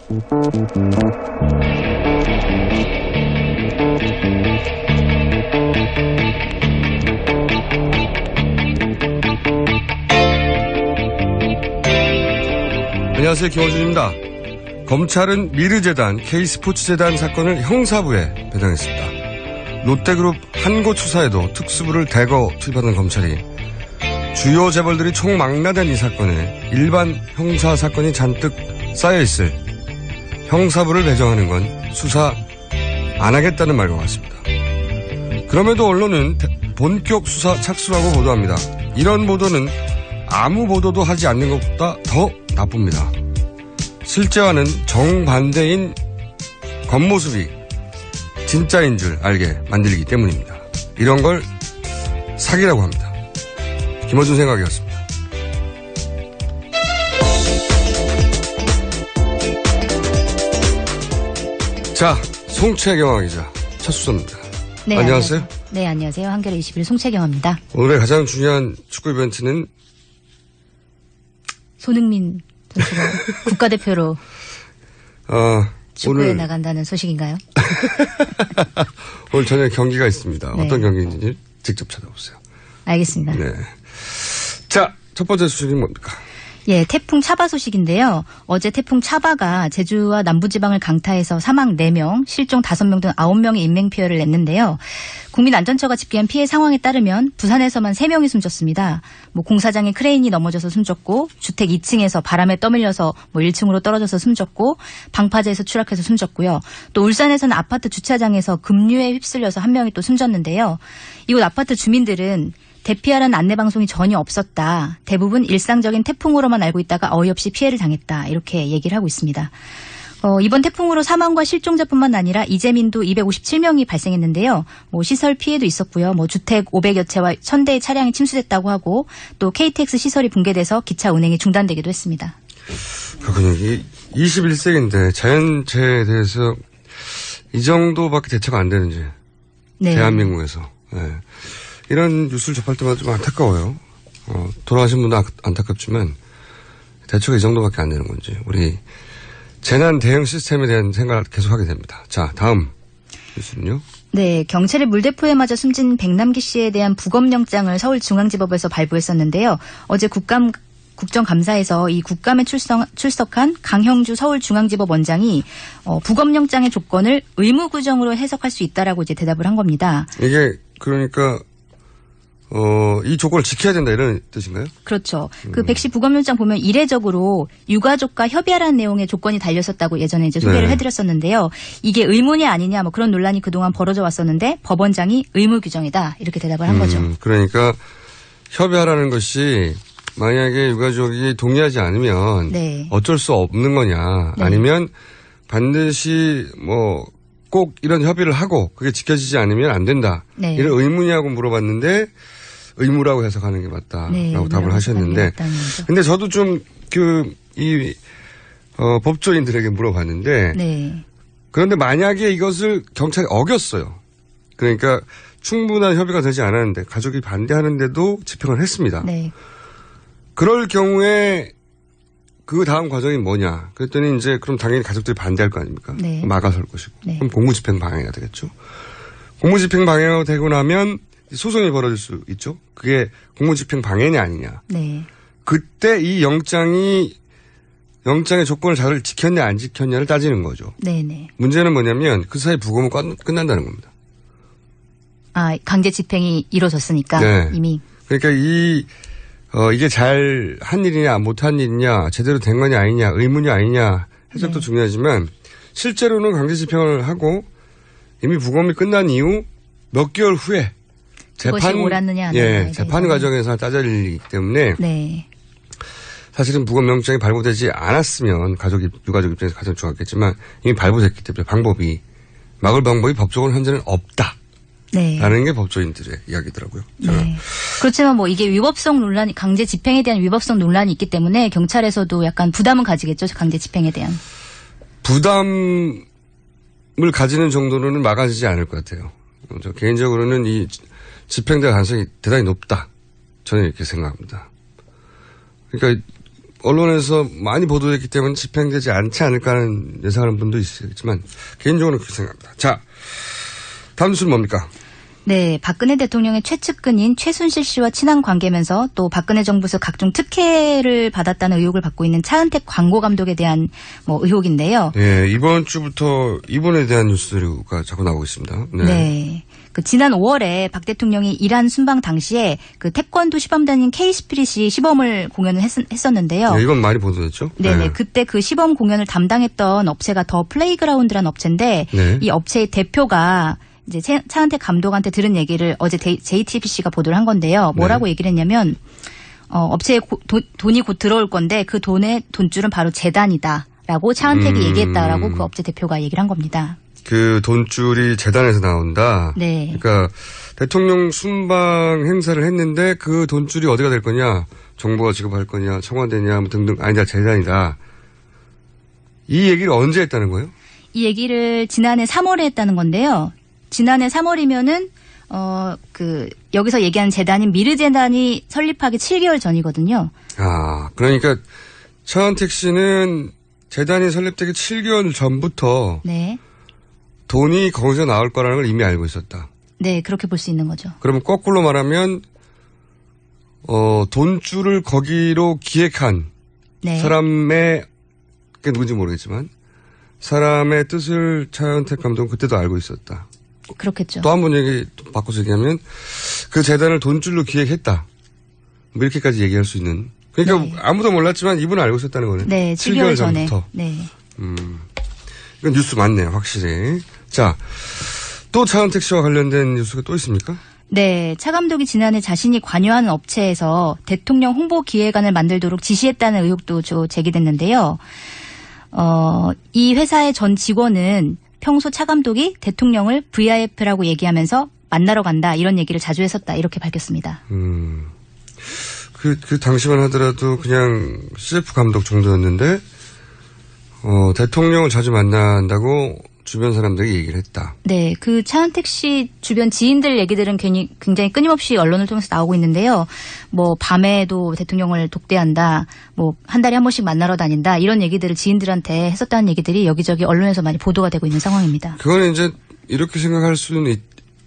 안녕하세요. 김어준입니다. 검찰은 미르재단, K스포츠재단 사건을 형사부에 배당했습니다. 롯데그룹 한곳 수사에도 특수부를 대거 투입하는 검찰이 주요 재벌들이 총망라된 이 사건에 일반 형사사건이 잔뜩 쌓여있을 형사부를 배정하는 건 수사 안 하겠다는 말과 같습니다. 그럼에도 언론은 본격 수사 착수라고 보도합니다. 이런 보도는 아무 보도도 하지 않는 것보다 더 나쁩니다. 실제와는 정반대인 겉모습이 진짜인 줄 알게 만들기 때문입니다. 이런 걸 사기라고 합니다. 김어준 생각이었습니다. 자, 송채경화 기자 첫 수소입니다. 네, 안녕하세요. 네, 안녕하세요. 한겨레 21 송채경화입니다. 오늘의 가장 중요한 축구 이벤트는 손흥민 선수가 국가대표로 축구에 오늘 나간다는 소식인가요? 오늘 저녁에 경기가 있습니다. 네. 어떤 경기인지 직접 찾아보세요. 알겠습니다. 네. 자, 첫 번째 소식이 뭡니까? 예, 태풍 차바 소식인데요. 어제 태풍 차바가 제주와 남부지방을 강타해서 사망 4명, 실종 5명 등 9명의 인명피해를 냈는데요. 국민안전처가 집계한 피해 상황에 따르면 부산에서만 3명이 숨졌습니다. 공사장에 크레인이 넘어져서 숨졌고, 주택 2층에서 바람에 떠밀려서 1층으로 떨어져서 숨졌고, 방파제에서 추락해서 숨졌고요. 또 울산에서는 아파트 주차장에서 급류에 휩쓸려서 1명이 또 숨졌는데요. 이곳 아파트 주민들은 대피하라는 안내방송이 전혀 없었다. 대부분 일상적인 태풍으로만 알고 있다가 어이없이 피해를 당했다. 이렇게 얘기를 하고 있습니다. 이번 태풍으로 사망과 실종자뿐만 아니라 이재민도 257명이 발생했는데요. 시설 피해도 있었고요. 주택 500여 채와 1000대의 차량이 침수됐다고 하고 또 KTX 시설이 붕괴돼서 기차 운행이 중단되기도 했습니다. 그렇군요. 21세기인데 자연재해에 대해서 이 정도밖에 대처가 안 되는지. 네. 대한민국에서. 네. 이런 뉴스를 접할 때마다 좀 안타까워요. 돌아가신 분도 안타깝지만 대처가 이 정도밖에 안 되는 건지 우리 재난 대응 시스템에 대한 생각을 계속하게 됩니다. 자, 다음 뉴스는요. 네, 경찰의 물대포에 맞아 숨진 백남기 씨에 대한 부검영장을 서울중앙지법에서 발부했었는데요. 어제 국정감사에서 이 국감에 출석한 강형주 서울중앙지법 원장이 부검영장의 조건을 의무구정으로 해석할 수 있다라고 이제 대답을 한 겁니다. 이게 그러니까 이 조건을 지켜야 된다 이런 뜻인가요? 그렇죠. 그 백씨 부검영장 보면 이례적으로 유가족과 협의하라는 내용의 조건이 달렸었다고 예전에 이제 소개를 해드렸었는데요. 이게 의무냐 아니냐 그런 논란이 그동안 벌어져 왔었는데 법원장이 의무 규정이다 이렇게 대답을 한 거죠. 그러니까 협의하라는 것이 만약에 유가족이 동의하지 않으면 네. 어쩔 수 없는 거냐 네. 아니면 반드시 꼭 이런 협의를 하고 그게 지켜지지 않으면 안 된다. 네. 이런 의무냐고 물어봤는데 의무라고 해석하는 게 맞다라고 네, 답을 하셨는데 근데 저도 좀 법조인들에게 물어봤는데 네. 그런데 만약에 이것을 경찰이 어겼어요. 그러니까 충분한 협의가 되지 않았는데 가족이 반대하는데도 집행을 했습니다. 네. 그럴 경우에 그 다음 과정이 뭐냐. 그랬더니 이제 그럼 당연히 가족들이 반대할 거 아닙니까? 네. 막아설 것이고. 네. 그럼 공무집행 방해가 되겠죠. 공무집행 방해가 되고 나면 소송이 벌어질 수 있죠. 그게 공무집행 방해냐 아니냐. 네. 그때 이 영장의 조건을 잘 지켰냐 안 지켰냐를 따지는 거죠. 네네. 문제는 뭐냐면 그 사이 부검은 끝난다는 겁니다. 아, 강제 집행이 이루어졌으니까 네. 이미. 그러니까 이게 잘 한 일이냐 못한 일이냐 제대로 된 거냐 아니냐 의무냐 아니냐 해석도 네. 중요하지만 실제로는 강제 집행을 하고 이미 부검이 끝난 이후 몇 개월 후에 재판 옳았느냐 재판 과정에서 따질 일이기 때문에 네. 사실은 부검영장이 발부되지 않았으면 유가족 입장에서 가장 좋았겠지만 이미 발부됐기 때문에 막을 방법이 법적으로 현재는 없다. 네. 라는 게 법조인들의 이야기더라고요. 네. 그렇지만 이게 위법성 논란이 강제 집행에 대한 위법성 논란이 있기 때문에 경찰에서도 약간 부담은 가지겠죠. 강제 집행에 대한. 부담을 가지는 정도로는 막아지지 않을 것 같아요. 저 개인적으로는 이 집행될 가능성이 대단히 높다. 저는 이렇게 생각합니다. 그러니까 언론에서 많이 보도됐기 때문에 집행되지 않지 않을까 하는 예상하는 분도 있겠지만 개인적으로는 그렇게 생각합니다. 자, 다음 뉴스는 뭡니까? 네, 박근혜 대통령의 최측근인 최순실 씨와 친한 관계면서 또 박근혜 정부에서 각종 특혜를 받았다는 의혹을 받고 있는 차은택 광고 감독에 대한 의혹인데요. 네, 이번 주부터 이분에 대한 뉴스가 자꾸 나오고 있습니다. 네. 네. 지난 5월에 박 대통령이 이란 순방 당시에 태권도 시범단인 K-스피릿이 시범을 공연을 했었는데요. 네, 이건 많이 보도됐죠? 네네. 네. 그때 그 시범 공연을 담당했던 업체가 더 플레이그라운드라는 업체인데 네. 이 업체의 대표가 이제 차은택 감독한테 들은 얘기를 어제 JTBC가 보도를 한 건데요. 뭐라고 얘기를 했냐면 업체에 돈이 곧 들어올 건데 그 돈의 돈줄은 바로 재단이다라고 차은택이 얘기했다라고 그 업체 대표가 얘기를 한 겁니다. 그 돈줄이 재단에서 나온다. 네. 그러니까 대통령 순방 행사를 했는데 그 돈줄이 어디가 될 거냐, 정부가 지급할 거냐, 청와대냐, 뭐 등등 아니다 재단이다. 이 얘기를 언제 했다는 거예요? 이 얘기를 지난해 3월에 했다는 건데요. 지난해 3월이면은 여기서 얘기하는 재단인 미르재단이 설립하기 7개월 전이거든요. 아, 그러니까 차은택 씨는 재단이 설립되기 7개월 전부터 네. 돈이 거기서 나올 거라는 걸 이미 알고 있었다. 네, 그렇게 볼 수 있는 거죠. 그러면 거꾸로 말하면 돈줄을 거기로 기획한 네. 사람의, 그게 누군지 모르겠지만 사람의 뜻을 차은택 감독은 그때도 알고 있었다. 그렇겠죠. 또 한 번 바꿔서 얘기하면 그 재단을 돈줄로 기획했다. 뭐 이렇게까지 얘기할 수 있는. 그러니까 네. 아무도 몰랐지만 이분은 알고 있었다는 거네. 네, 7개월 전에. 전부터. 네. 이건 뉴스 맞네요, 확실히. 자, 또 차은택 씨와 관련된 뉴스가 또 있습니까? 네, 차 감독이 지난해 자신이 관여하는 업체에서 대통령 홍보 기획안을 만들도록 지시했다는 의혹도 제기됐는데요. 이 회사의 전 직원은 평소 차 감독이 대통령을 VIP라고 얘기하면서 만나러 간다 이런 얘기를 자주 했었다 이렇게 밝혔습니다. 그 당시만 하더라도 그냥 CF 감독 정도였는데 대통령을 자주 만난다고 주변 사람들이 얘기를 했다. 네, 그 차은택 씨 주변 지인들 얘기들은 굉장히 끊임없이 언론을 통해서 나오고 있는데요. 뭐 밤에도 대통령을 독대한다, 뭐 한 달에 한 번씩 만나러 다닌다 이런 얘기들을 지인들한테 했었다는 얘기들이 여기저기 언론에서 많이 보도가 되고 있는 상황입니다. 그거는 이제 이렇게 생각할 수는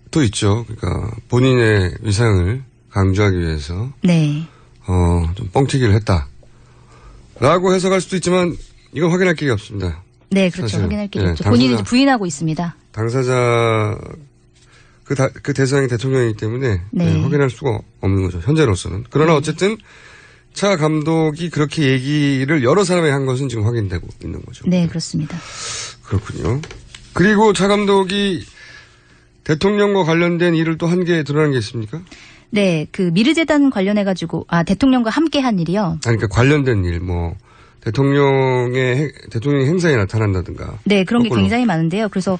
또 있죠. 그러니까 본인의 위상을 강조하기 위해서 네, 좀 뻥튀기를 했다라고 해석할 수도 있지만 이건 확인할 길이 없습니다. 네, 그렇죠. 사실, 확인할 길이 없죠. 본인이 부인하고 있습니다. 당사자 그 대상이 대통령이기 때문에 네. 확인할 수가 없는 거죠. 현재로서는. 그러나 어쨌든 차 감독이 그렇게 얘기를 여러 사람이 한 것은 지금 확인되고 있는 거죠. 네, 그렇습니다. 그렇군요. 그리고 차 감독이 대통령과 관련된 일을 또 한 개 드러난 게 있습니까? 네, 그 미르재단 관련해가지고 대통령과 함께 한 일이요. 아니, 그러니까 관련된 일, 대통령의 행사에 나타난다든가. 네, 그런 게 굉장히 많은데요. 그래서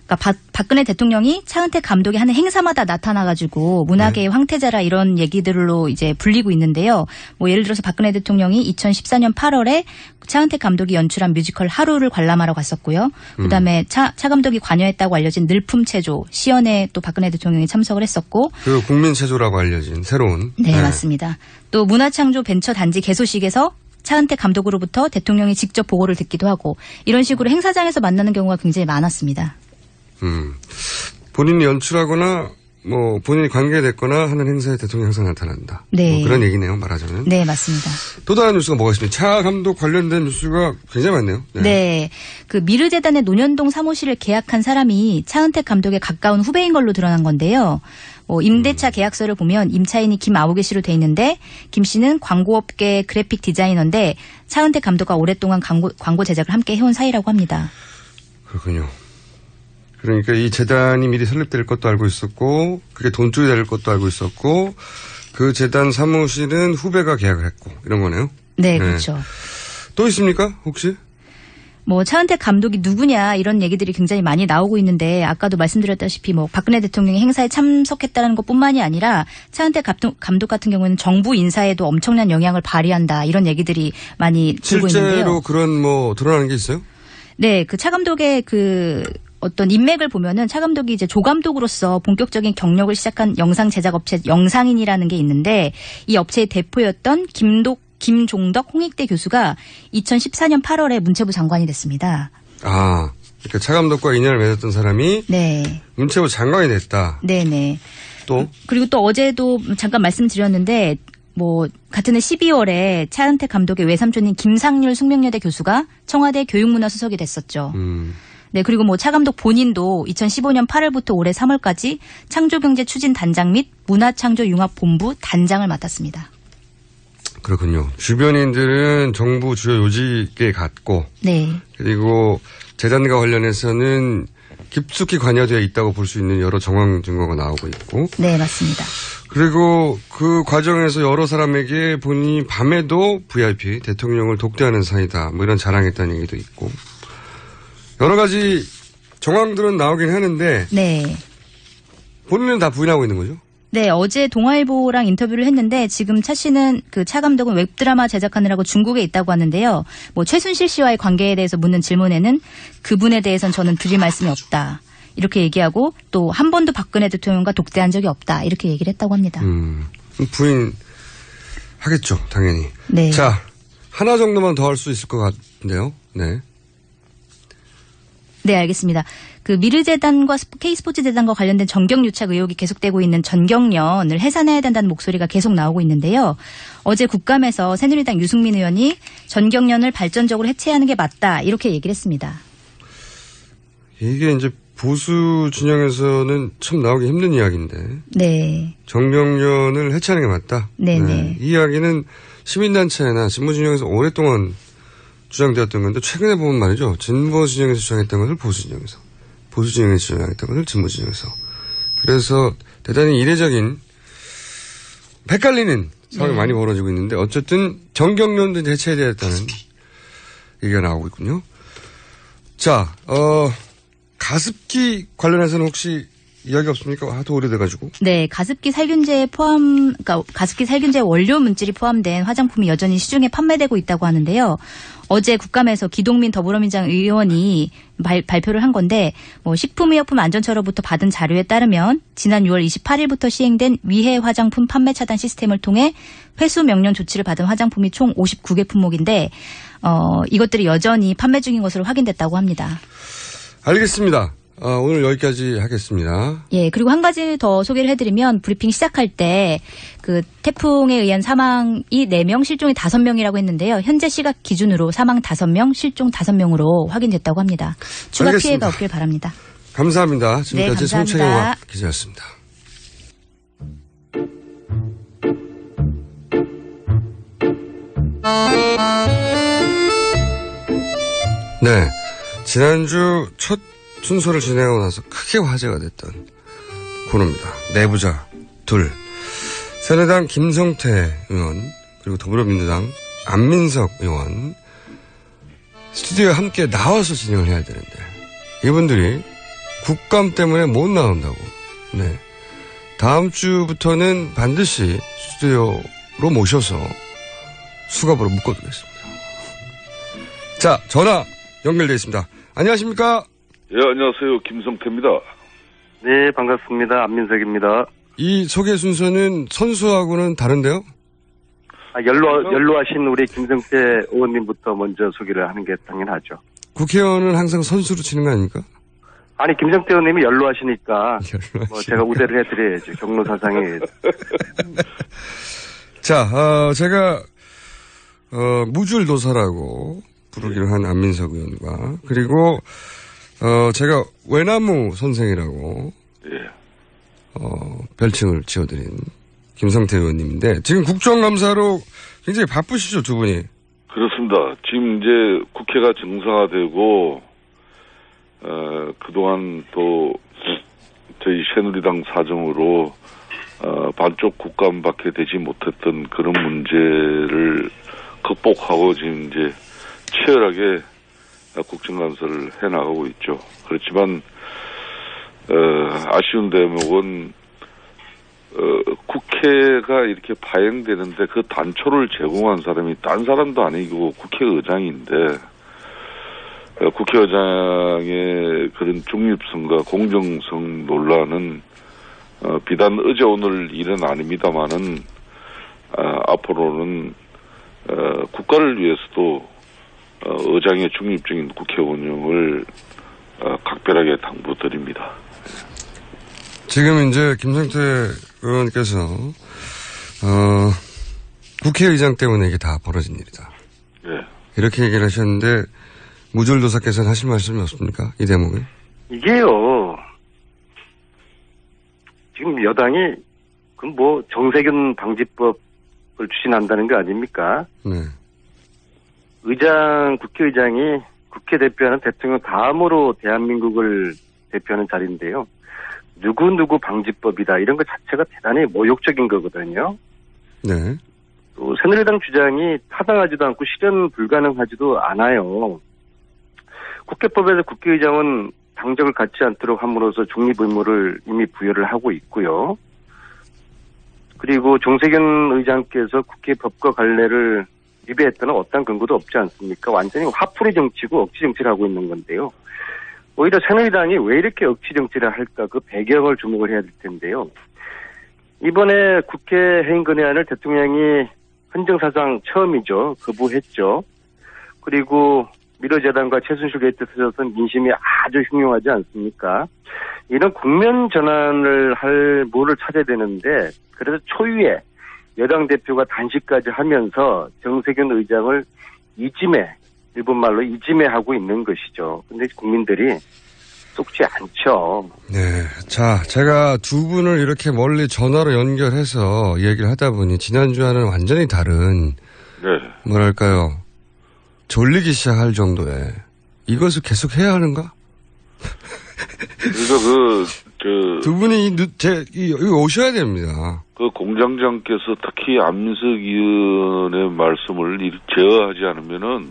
그러니까 박근혜 대통령이 차은택 감독이 하는 행사마다 나타나가지고 문화계의 황태자라 이런 얘기들로 이제 불리고 있는데요. 뭐 예를 들어서 박근혜 대통령이 2014년 8월에 차은택 감독이 연출한 뮤지컬 하루를 관람하러 갔었고요. 그다음에 차 감독이 관여했다고 알려진 늘품체조 시연에 또 박근혜 대통령이 참석을 했었고. 그 국민체조라고 알려진 새로운. 네, 맞습니다. 또 문화창조 벤처단지 개소식에서 차은택 감독으로부터 대통령이 직접 보고를 듣기도 하고 이런 식으로 행사장에서 만나는 경우가 굉장히 많았습니다. 본인이 연출하거나 본인이 관계됐거나 하는 행사에 대통령 항상 나타난다. 네. 그런 얘기네요, 말하자면. 네, 맞습니다. 또 다른 뉴스가 뭐가 있습니까? 차 감독 관련된 뉴스가 굉장히 많네요. 네. 네. 그 미르재단의 논현동 사무실을 계약한 사람이 차은택 감독에 가까운 후배인 걸로 드러난 건데요. 임대차 계약서를 보면 임차인이 김아우개 씨로 돼 있는데 김 씨는 광고업계 그래픽 디자이너인데 차은택 감독과 오랫동안 광고 제작을 함께 해온 사이라고 합니다. 그렇군요. 그러니까 이 재단이 미리 설립될 것도 알고 있었고 그게 돈줄이 될 것도 알고 있었고 그 재단 사무실은 후배가 계약을 했고 이런 거네요. 네, 그렇죠. 또 있습니까? 혹시? 차은택 감독이 누구냐 이런 얘기들이 굉장히 많이 나오고 있는데 아까도 말씀드렸다시피 박근혜 대통령이 행사에 참석했다는 것뿐만이 아니라 차은택 감독 같은 경우는 정부 인사에도 엄청난 영향을 발휘한다 이런 얘기들이 많이 들고 있는데요. 실제로 그런 드러나는 게 있어요? 네, 그 차 감독의 어떤 인맥을 보면은 차 감독이 이제 조감독으로서 본격적인 경력을 시작한 영상 제작 업체 영상인이라는 게 있는데 이 업체의 대표였던 김종덕 홍익대 교수가 2014년 8월에 문체부 장관이 됐습니다. 아, 그러니까 차 감독과 인연을 맺었던 사람이 네. 문체부 장관이 됐다. 네네. 또? 그리고 또 어제도 잠깐 말씀드렸는데 같은 해 12월에 차은택 감독의 외삼촌인 김상률 숙명여대 교수가 청와대 교육문화수석이 됐었죠. 네, 그리고 차 감독 본인도 2015년 8월부터 올해 3월까지 창조경제추진단장 및 문화창조융합본부 단장을 맡았습니다. 그렇군요. 주변인들은 정부 주요 요직에 갔고, 네. 그리고 재단과 관련해서는 깊숙이 관여되어 있다고 볼 수 있는 여러 정황 증거가 나오고 있고. 네, 맞습니다. 그리고 그 과정에서 여러 사람에게 본인이 밤에도 VIP, 대통령을 독대하는 사이다. 이런 자랑했다는 얘기도 있고. 여러 가지 정황들은 나오긴 하는데. 네. 본인은 다 부인하고 있는 거죠? 네, 어제 동아일보랑 인터뷰를 했는데 지금 차 씨는 차 감독은 웹드라마 제작하느라고 중국에 있다고 하는데요. 최순실 씨와의 관계에 대해서 묻는 질문에는 그분에 대해서는 저는 드릴 말씀이 없다. 이렇게 얘기하고 또 한 번도 박근혜 대통령과 독대한 적이 없다. 이렇게 얘기를 했다고 합니다. 부인하겠죠, 당연히. 네. 자, 하나 정도만 더 할 수 있을 것 같은데요. 네. 네, 알겠습니다. 미르재단과 K스포츠재단과 관련된 전경유착 의혹이 계속되고 있는 전경련을 해산해야 된다는 목소리가 계속 나오고 있는데요. 어제 국감에서 새누리당 유승민 의원이 전경련을 발전적으로 해체하는 게 맞다. 이렇게 얘기를 했습니다. 이게 이제 보수 진영에서는 참 나오기 힘든 이야기인데. 네. 전경련을 해체하는 게 맞다. 네네. 네. 이 이야기는 시민단체나 진보진영에서 오랫동안 주장되었던 건데 최근에 보면 말이죠. 진보 진영에서 주장했던 것을 보수 진영에서. 보수 진영에서 주장했던 것을 진보 진영에서. 그래서 대단히 이례적인 헷갈리는 상황이 많이 벌어지고 있는데 어쨌든 전경련도 해체해야 되겠다는 얘기가 나오고 있군요. 자, 가습기 관련해서는 혹시 이야기 없습니까? 하도 오래돼가지고. 네, 가습기 살균제에 가습기 살균제 원료 물질이 포함된 화장품이 여전히 시중에 판매되고 있다고 하는데요. 어제 국감에서 기동민 더불어민주당 의원이 발표를 한 건데 식품의약품안전처로부터 받은 자료에 따르면 지난 6월 28일부터 시행된 위해 화장품 판매 차단 시스템을 통해 회수 명령 조치를 받은 화장품이 총 59개 품목인데 이것들이 여전히 판매 중인 것으로 확인됐다고 합니다. 알겠습니다. 오늘 여기까지 하겠습니다. 예, 그리고 한 가지 더 소개를 해드리면 브리핑 시작할 때 태풍에 의한 사망이 4명, 실종이 5명이라고 했는데요. 현재 시각 기준으로 사망 5명, 실종 5명으로 확인됐다고 합니다. 추가 알겠습니다. 피해가 없길 바랍니다. 감사합니다. 지금까지 송채경화 기자였습니다. 네, 지난주 첫 순서를 진행하고 나서 크게 화제가 됐던 코너입니다. 내부자 둘. 새누리당 김성태 의원 그리고 더불어민주당 안민석 의원 스튜디오에 함께 나와서 진행을 해야 되는데 이분들이 국감 때문에 못 나온다고. 네. 다음 주부터는 반드시 스튜디오로 모셔서 수갑으로 묶어두겠습니다. 자, 전화 연결되어 있습니다. 안녕하십니까? 예, 안녕하세요. 김성태입니다. 네, 반갑습니다. 안민석입니다. 이 소개 순서는 선수하고는 다른데요? 연로하신 우리 김성태 의원님부터 먼저 소개를 하는 게 당연하죠. 국회의원은 항상 선수로 치는 거 아닙니까? 아니, 김성태 의원님이 연로하시니까 제가 우대를 해드려야죠. 경로사상에. 자, 제가 무줄도사라고 부르기로 한 안민석 의원과 그리고 제가 외나무 선생이라고 별칭을 지어드린 김성태 의원님인데 지금 국정감사로 굉장히 바쁘시죠, 두 분이? 그렇습니다. 지금 이제 국회가 정상화되고 그동안 또 저희 새누리당 사정으로 반쪽 국감밖에 되지 못했던 그런 문제를 극복하고 지금 이제 치열하게 국정감사를 해나가고 있죠. 그렇지만 아쉬운 대목은 국회가 이렇게 파행되는데 그 단초를 제공한 사람이 딴 사람도 아니고 국회의장인데 국회의장의 그런 중립성과 공정성 논란은 비단 어제 오늘 일은 아닙니다만은 앞으로는 국가를 위해서도 의장의 중립적인 국회 운영을 각별하게 당부드립니다. 지금 이제 김성태 의원께서 국회의장 때문에 이게 다 벌어진 일이다. 네. 이렇게 얘기를 하셨는데 무졸도사께서는 하실 말씀이 없습니까? 이 대목에? 이게요. 지금 여당이 정세균 방지법을 추진한다는 거 아닙니까? 네. 국회의장이 국회 대표하는 대통령 다음으로 대한민국을 대표하는 자리인데요. 누구 방지법이다 이런 것 자체가 대단히 모욕적인 거거든요. 네. 또 새누리당 주장이 타당하지도 않고 실현 불가능하지도 않아요. 국회법에서 국회의장은 당적을 갖지 않도록 함으로써 중립 의무를 이미 부여를 하고 있고요. 그리고 정세균 의장께서 국회 법과 관례를 위배했다는 어떤 근거도 없지 않습니까? 완전히 화풀이 정치고 억지 정치를 하고 있는 건데요. 오히려 새누리당이 왜 이렇게 억지 정치를 할까 그 배경을 주목을 해야 될 텐데요. 이번에 국회 해임건의안을 대통령이 헌정사상 처음이죠. 거부했죠. 그리고 미러재단과 최순실 게이트 터져서 민심이 아주 흉흉하지 않습니까? 이런 국면 전환을 할 뭐를 찾아야 되는데 그래서 초유의 여당 대표가 단식까지 하면서 정세균 의장을 일본 말로 이지매하고 있는 것이죠. 근데 국민들이 속지 않죠. 네. 자, 제가 두 분을 이렇게 멀리 전화로 연결해서 얘기를 하다 보니 지난주와는 완전히 다른, 네. 뭐랄까요. 졸리기 시작할 정도의 이것을 계속 해야 하는가? 그래서 두 분이 여기 오셔야 됩니다. 그 공장장께서 특히 안민석 의원의 말씀을 제어하지 않으면은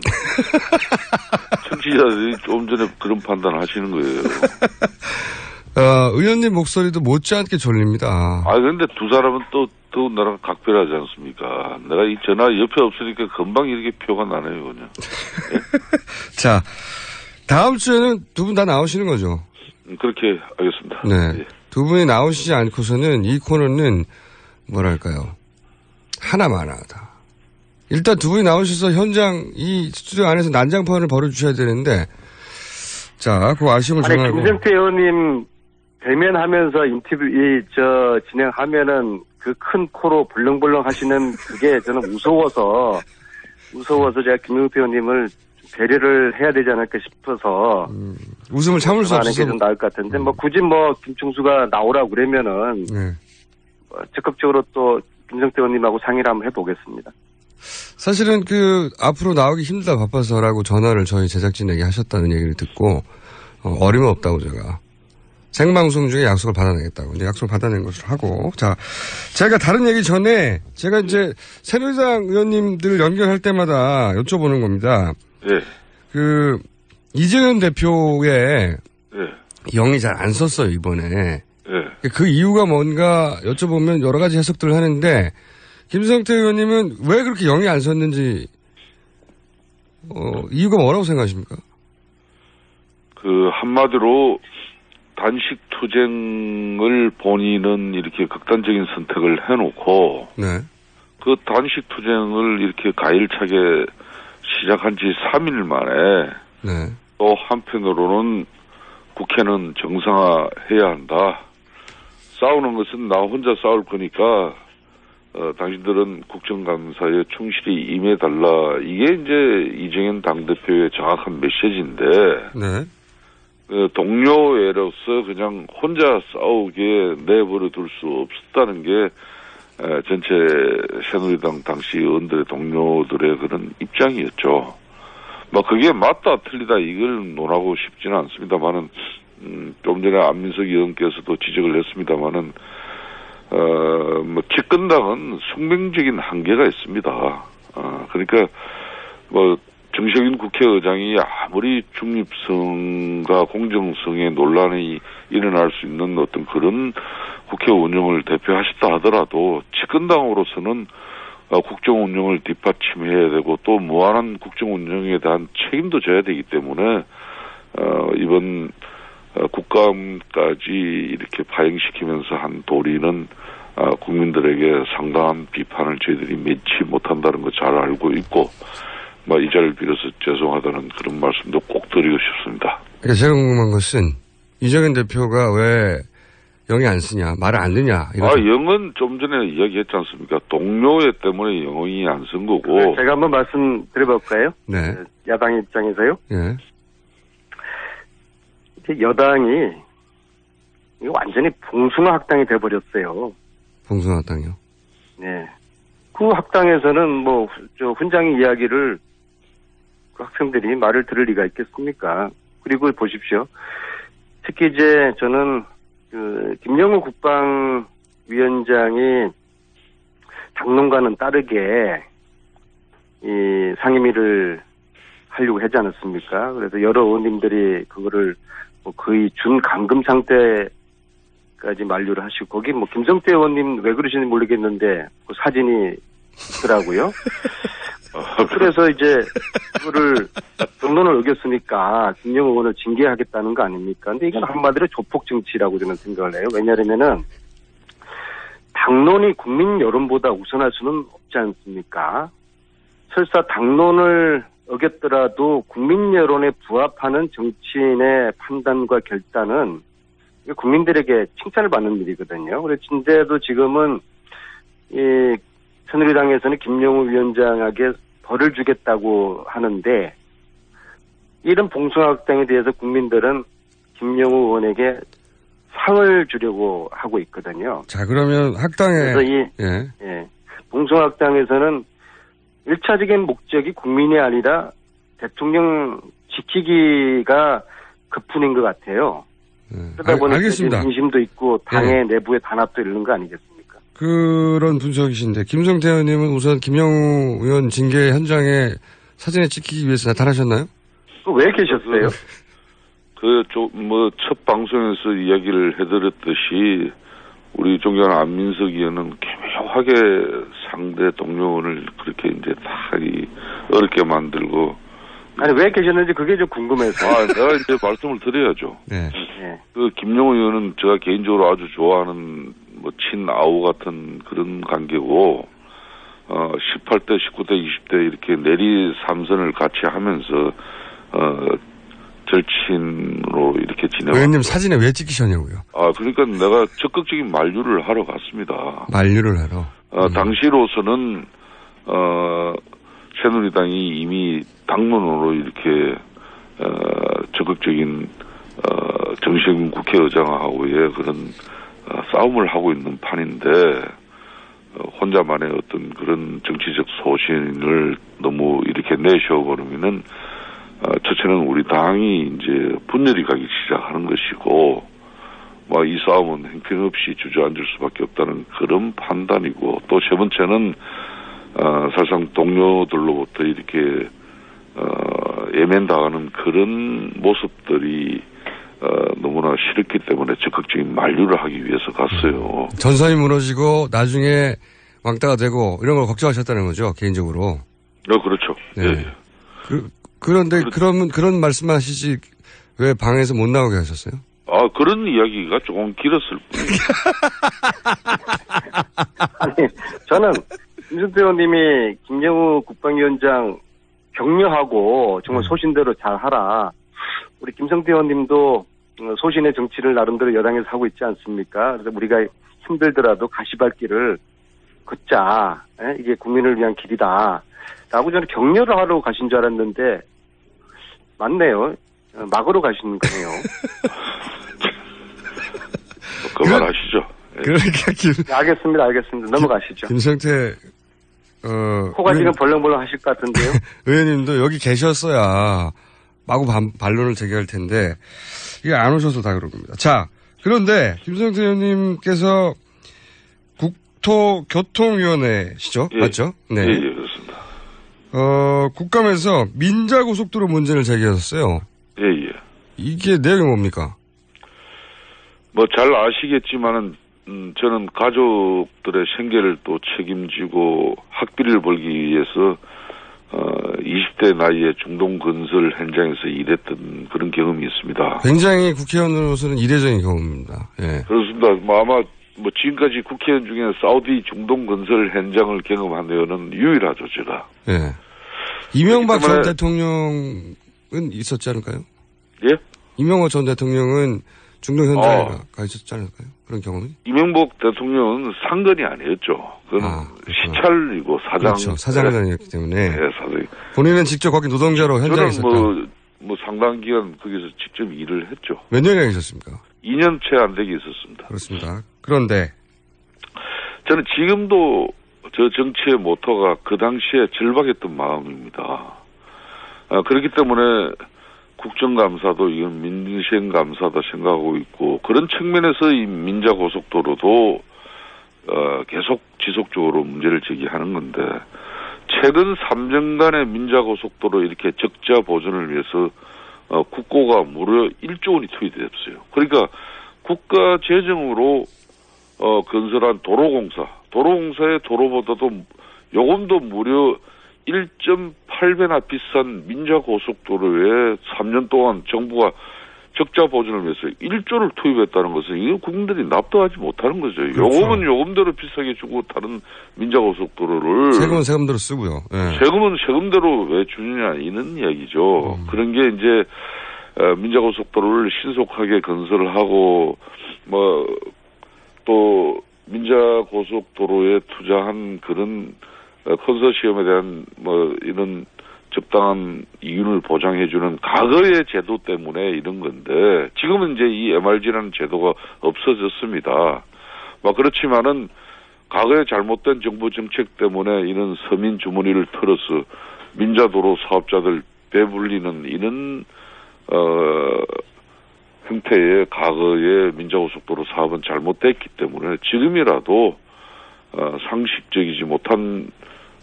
청취자들이 좀 전에 그런 판단 하시는 거예요. 의원님 목소리도 못지않게 졸립니다. 그런데 두 사람은 또 나랑 각별하지 않습니까? 내가 이 전화 옆에 없으니까 금방 이렇게 표가 나네요, 그냥. 네? 자, 다음 주에는 두 분 다 나오시는 거죠? 그렇게 하겠습니다. 네. 네. 두 분이 나오시지 않고서는 이 코너는 뭐랄까요. 하나만 하다. 일단 두 분이 나오셔서 현장 이 스튜디오 안에서 난장판을 벌여주셔야 되는데 자, 그 아쉬움을 전하고. 김성태 의원님 대면하면서 인터뷰 진행하면은 그 큰 코로 벌렁벌렁 하시는 그게 저는 무서워서 제가 김성태 의원님을 배려를 해야 되지 않을까 싶어서 웃음을 참을 수 없어서 좀 나을 것 같은데 굳이 김충수가 나오라고 그러면은 네. 적극적으로 또 김성태 의원님하고 상의를 한번 해보겠습니다. 사실은 앞으로 나오기 힘들다 바빠서라고 전화를 저희 제작진에게 하셨다는 얘기를 듣고 어림없다고 제가 생방송 중에 약속을 받아내겠다고 이제 약속을 받아낸 것으로 하고 자 제가 다른 얘기 전에 제가 이제 새누리당 의원님들 연결할 때마다 여쭤보는 겁니다. 네. 이재현 대표의 네. 영이 잘 안 썼어요 이번에. 네. 그 이유가 뭔가 여쭤보면 여러 가지 해석들을 하는데 김성태 의원님은 왜 그렇게 영이 안 썼는지 이유가 뭐라고 생각하십니까? 한마디로 단식 투쟁을 본인은 이렇게 극단적인 선택을 해놓고 네. 그 단식 투쟁을 이렇게 가일차게 시작한 지 3일 만에 네. 또 한편으로는 국회는 정상화해야 한다. 싸우는 것은 나 혼자 싸울 거니까 당신들은 국정감사에 충실히 임해달라. 이게 이제 이정현 당대표의 정확한 메시지인데 네. 동료애로서 그냥 혼자 싸우게 내버려 둘 수 없었다는 게 전체 새누리당 당시 의원들의 동료들의 그런 입장이었죠. 그게 맞다 틀리다 이걸 논하고 싶지는 않습니다만은 좀 전에 안민석 의원께서도 지적을 했습니다만은 집권당은 숙명적인 한계가 있습니다. 그러니까 정세균 국회의장이 아무리 중립성과 공정성의 논란이 일어날 수 있는 어떤 그런 국회 운영을 대표하셨다 하더라도 집권당으로서는 국정 운영을 뒷받침해야 되고 또 무한한 국정 운영에 대한 책임도 져야 되기 때문에 이번 국감까지 이렇게 파행시키면서 한 도리는 국민들에게 상당한 비판을 저희들이 맺지 못한다는 거 잘 알고 있고, 이 자리를 빌어서 죄송하다는 그런 말씀도 꼭 드리고 싶습니다. 그러니까 제가 궁금한 것은 이정현 대표가 왜 영이 안 쓰냐, 말을 안 듣냐. 영은 좀 전에 이야기했지 않습니까? 동료애 때문에 영이 안 쓴 거고. 제가 한번 말씀드려볼까요? 네. 야당 입장에서요? 네. 여당이 완전히 봉숭아 학당이 돼버렸어요. 봉숭아 학당이요? 네. 그 학당에서는 훈장의 이야기를 그 학생들이 말을 들을 리가 있겠습니까? 그리고 보십시오. 특히 이제 저는 김영우 국방위원장이 당론과는 다르게 이 상임위를 하려고 하지 않았습니까? 그래서 여러 의원님들이 그거를 거의 준감금 상태까지 만류를 하시고, 거기 김성태 의원님 왜 그러시는지 모르겠는데 그 사진이 있더라고요. 그래서 이제 그거를 정론을 어겼으니까 김영우 의원을 징계하겠다는 거 아닙니까? 근데 이건 한마디로 조폭 정치라고 저는 생각을 해요. 왜냐하면은 당론이 국민 여론보다 우선할 수는 없지 않습니까? 설사 당론을 어겼더라도 국민 여론에 부합하는 정치인의 판단과 결단은 국민들에게 칭찬을 받는 일이거든요. 그런데도 지금은 이 새누리당에서는 김영우 위원장에게 벌을 주겠다고 하는데, 이런 봉숭아학당에 대해서 국민들은 김영우 의원에게 상을 주려고 하고 있거든요. 자, 그러면 학당에. 그래서 봉숭아학당에서는 1차적인 목적이 국민이 아니라 대통령 지키기가 그뿐인 것 같아요. 그러다 보니까 알겠습니다. 민심도 있고 당의 내부의 단합도 이런 거 아니겠습니까? 그런 분석이신데, 김성태 의원님은 우선 김영우 의원 징계 현장에 사진에 찍히기 위해서 나타나셨나요? 왜 계셨어요? 첫 방송에서 이야기를 해드렸듯이, 우리 존경하는 안민석 의원은 교묘하게 상대 동료원을 그렇게 이제 다 어렵게 만들고. 아니, 왜 계셨는지 그게 좀 궁금해서. 내가 이제 말씀을 드려야죠. 네. 김영우 의원은 제가 개인적으로 아주 좋아하는 친아우 같은 그런 관계고, 18대, 19대, 20대 이렇게 내리 삼선을 같이 하면서, 절친으로 이렇게 지내고. 의원님 사진에 왜 찍히셨냐고요? 그러니까 내가 적극적인 만류를 하러 갔습니다. 만류를 하러? 당시로서는, 새누리당이 이미 당론으로 이렇게, 적극적인, 정세균 국회의장하고의 그런, 싸움을 하고 있는 판인데, 혼자만의 어떤 그런 정치적 소신을 너무 이렇게 내셔버리면은, 첫째는 우리 당이 이제 분열이 가기 시작하는 것이고, 이 싸움은 형편없이 주저앉을 수밖에 없다는 그런 판단이고, 또 세 번째는, 사실상 동료들로부터 이렇게, 예면당하는 그런 모습들이, 너무나 싫었기 때문에 적극적인 만류를 하기 위해서 갔어요. 전선이 무너지고 나중에 왕따가 되고 이런 걸 걱정하셨다는 거죠, 개인적으로. 그렇죠. 네. 예. 그런데 그러면 그런 말씀만 하시지 왜 방에서 못 나오게 하셨어요? 그런 이야기가 조금 길었을 뿐이에요. 아니, 저는 김성태 의원님이 김영우 국방위원장 격려하고 정말 소신대로 잘 하라. 우리 김성태 의원님도 소신의 정치를 나름대로 여당에서 하고 있지 않습니까? 그래서 우리가 힘들더라도 가시밭길을 걷자. 이게 국민을 위한 길이다. 라고 저는 격려를 하러 가신 줄 알았는데, 맞네요. 막으러 가시는 거네요. 그만하시죠. 그러니까 알겠습니다. 넘어가시죠. 김성태 코가 지금 벌렁벌렁 하실 것 같은데요. 의원님도 여기 계셨어야 마구 반론을 제기할 텐데 이게 안 오셔서 다 그런 겁니다. 자, 그런데 김성태 의원님께서 국토교통위원회시죠? 예. 맞죠? 네. 예, 그렇습니다. 국감에서 민자고속도로 문제를 제기하셨어요. 예. 이게 내용이 뭡니까? 잘 아시겠지만은, 저는 가족들의 생계를 또 책임지고 학비를 벌기 위해서, 20대 나이에 중동 건설 현장에서 일했던 그런 경험이 있습니다. 굉장히 국회의원으로서는 이례적인 경험입니다. 예. 그렇습니다. 아마 뭐 지금까지 국회의원 중에 사우디 중동 건설 현장을 경험한 의원은 유일하죠, 제가. 예. 이명박 전 대통령은 있었지 않을까요? 예? 이명박 전 대통령은 중동 현장에 가 있었지 않을까요? 그런 경험이? 이명박 대통령은 상근이 아니었죠. 그건 시찰이고 사장. 그렇죠. 사장단이었기 때문에. 네, 사장. 본인은 직접 거기 노동자로 현장에 있었다. 뭐 상당 기간 거기서 직접 일을 했죠. 몇 년이나 계셨습니까? 2년 채 안 되게 있었습니다. 그렇습니다. 그런데 저는 지금도 저 정치의 모토가 그 당시에 절박했던 마음입니다. 그렇기 때문에 국정감사도 이건 민생감사다 생각하고 있고 그런 측면에서 이 민자고속도로도 계속 지속적으로 문제를 제기하는 건데 최근 3년간의 민자고속도로 이렇게 적자 보전을 위해서 국고가 무려 1조 원이 투입됐어요. 그러니까 국가 재정으로 건설한 도로공사의 도로보다도 요금도 무려 1.8배나 비싼 민자고속도로에 3년 동안 정부가 적자 보전을 위해서 1조를 투입했다는 것은 이거 국민들이 납득하지 못하는 거죠. 그렇죠. 요금은 요금대로 비싸게 주고 다른 민자고속도로를 세금은 세금대로 쓰고요. 네. 세금은 세금대로 왜 주느냐 이런 이야기죠. 그런 게 이제 민자고속도로를 신속하게 건설을 하고 뭐 또 민자고속도로에 투자한 그런 컨소시엄에 대한 뭐 이런 적당한 이윤을 보장해주는 과거의 제도 때문에 이런 건데 지금은 이제 이 MRG라는 제도가 없어졌습니다. 뭐 그렇지만은 과거에 잘못된 정부 정책 때문에 이런 서민 주머니를 털어서 민자도로 사업자들 배불리는 이런 형태의 과거의 민자고속도로 사업은 잘못됐기 때문에 지금이라도 상식적이지 못한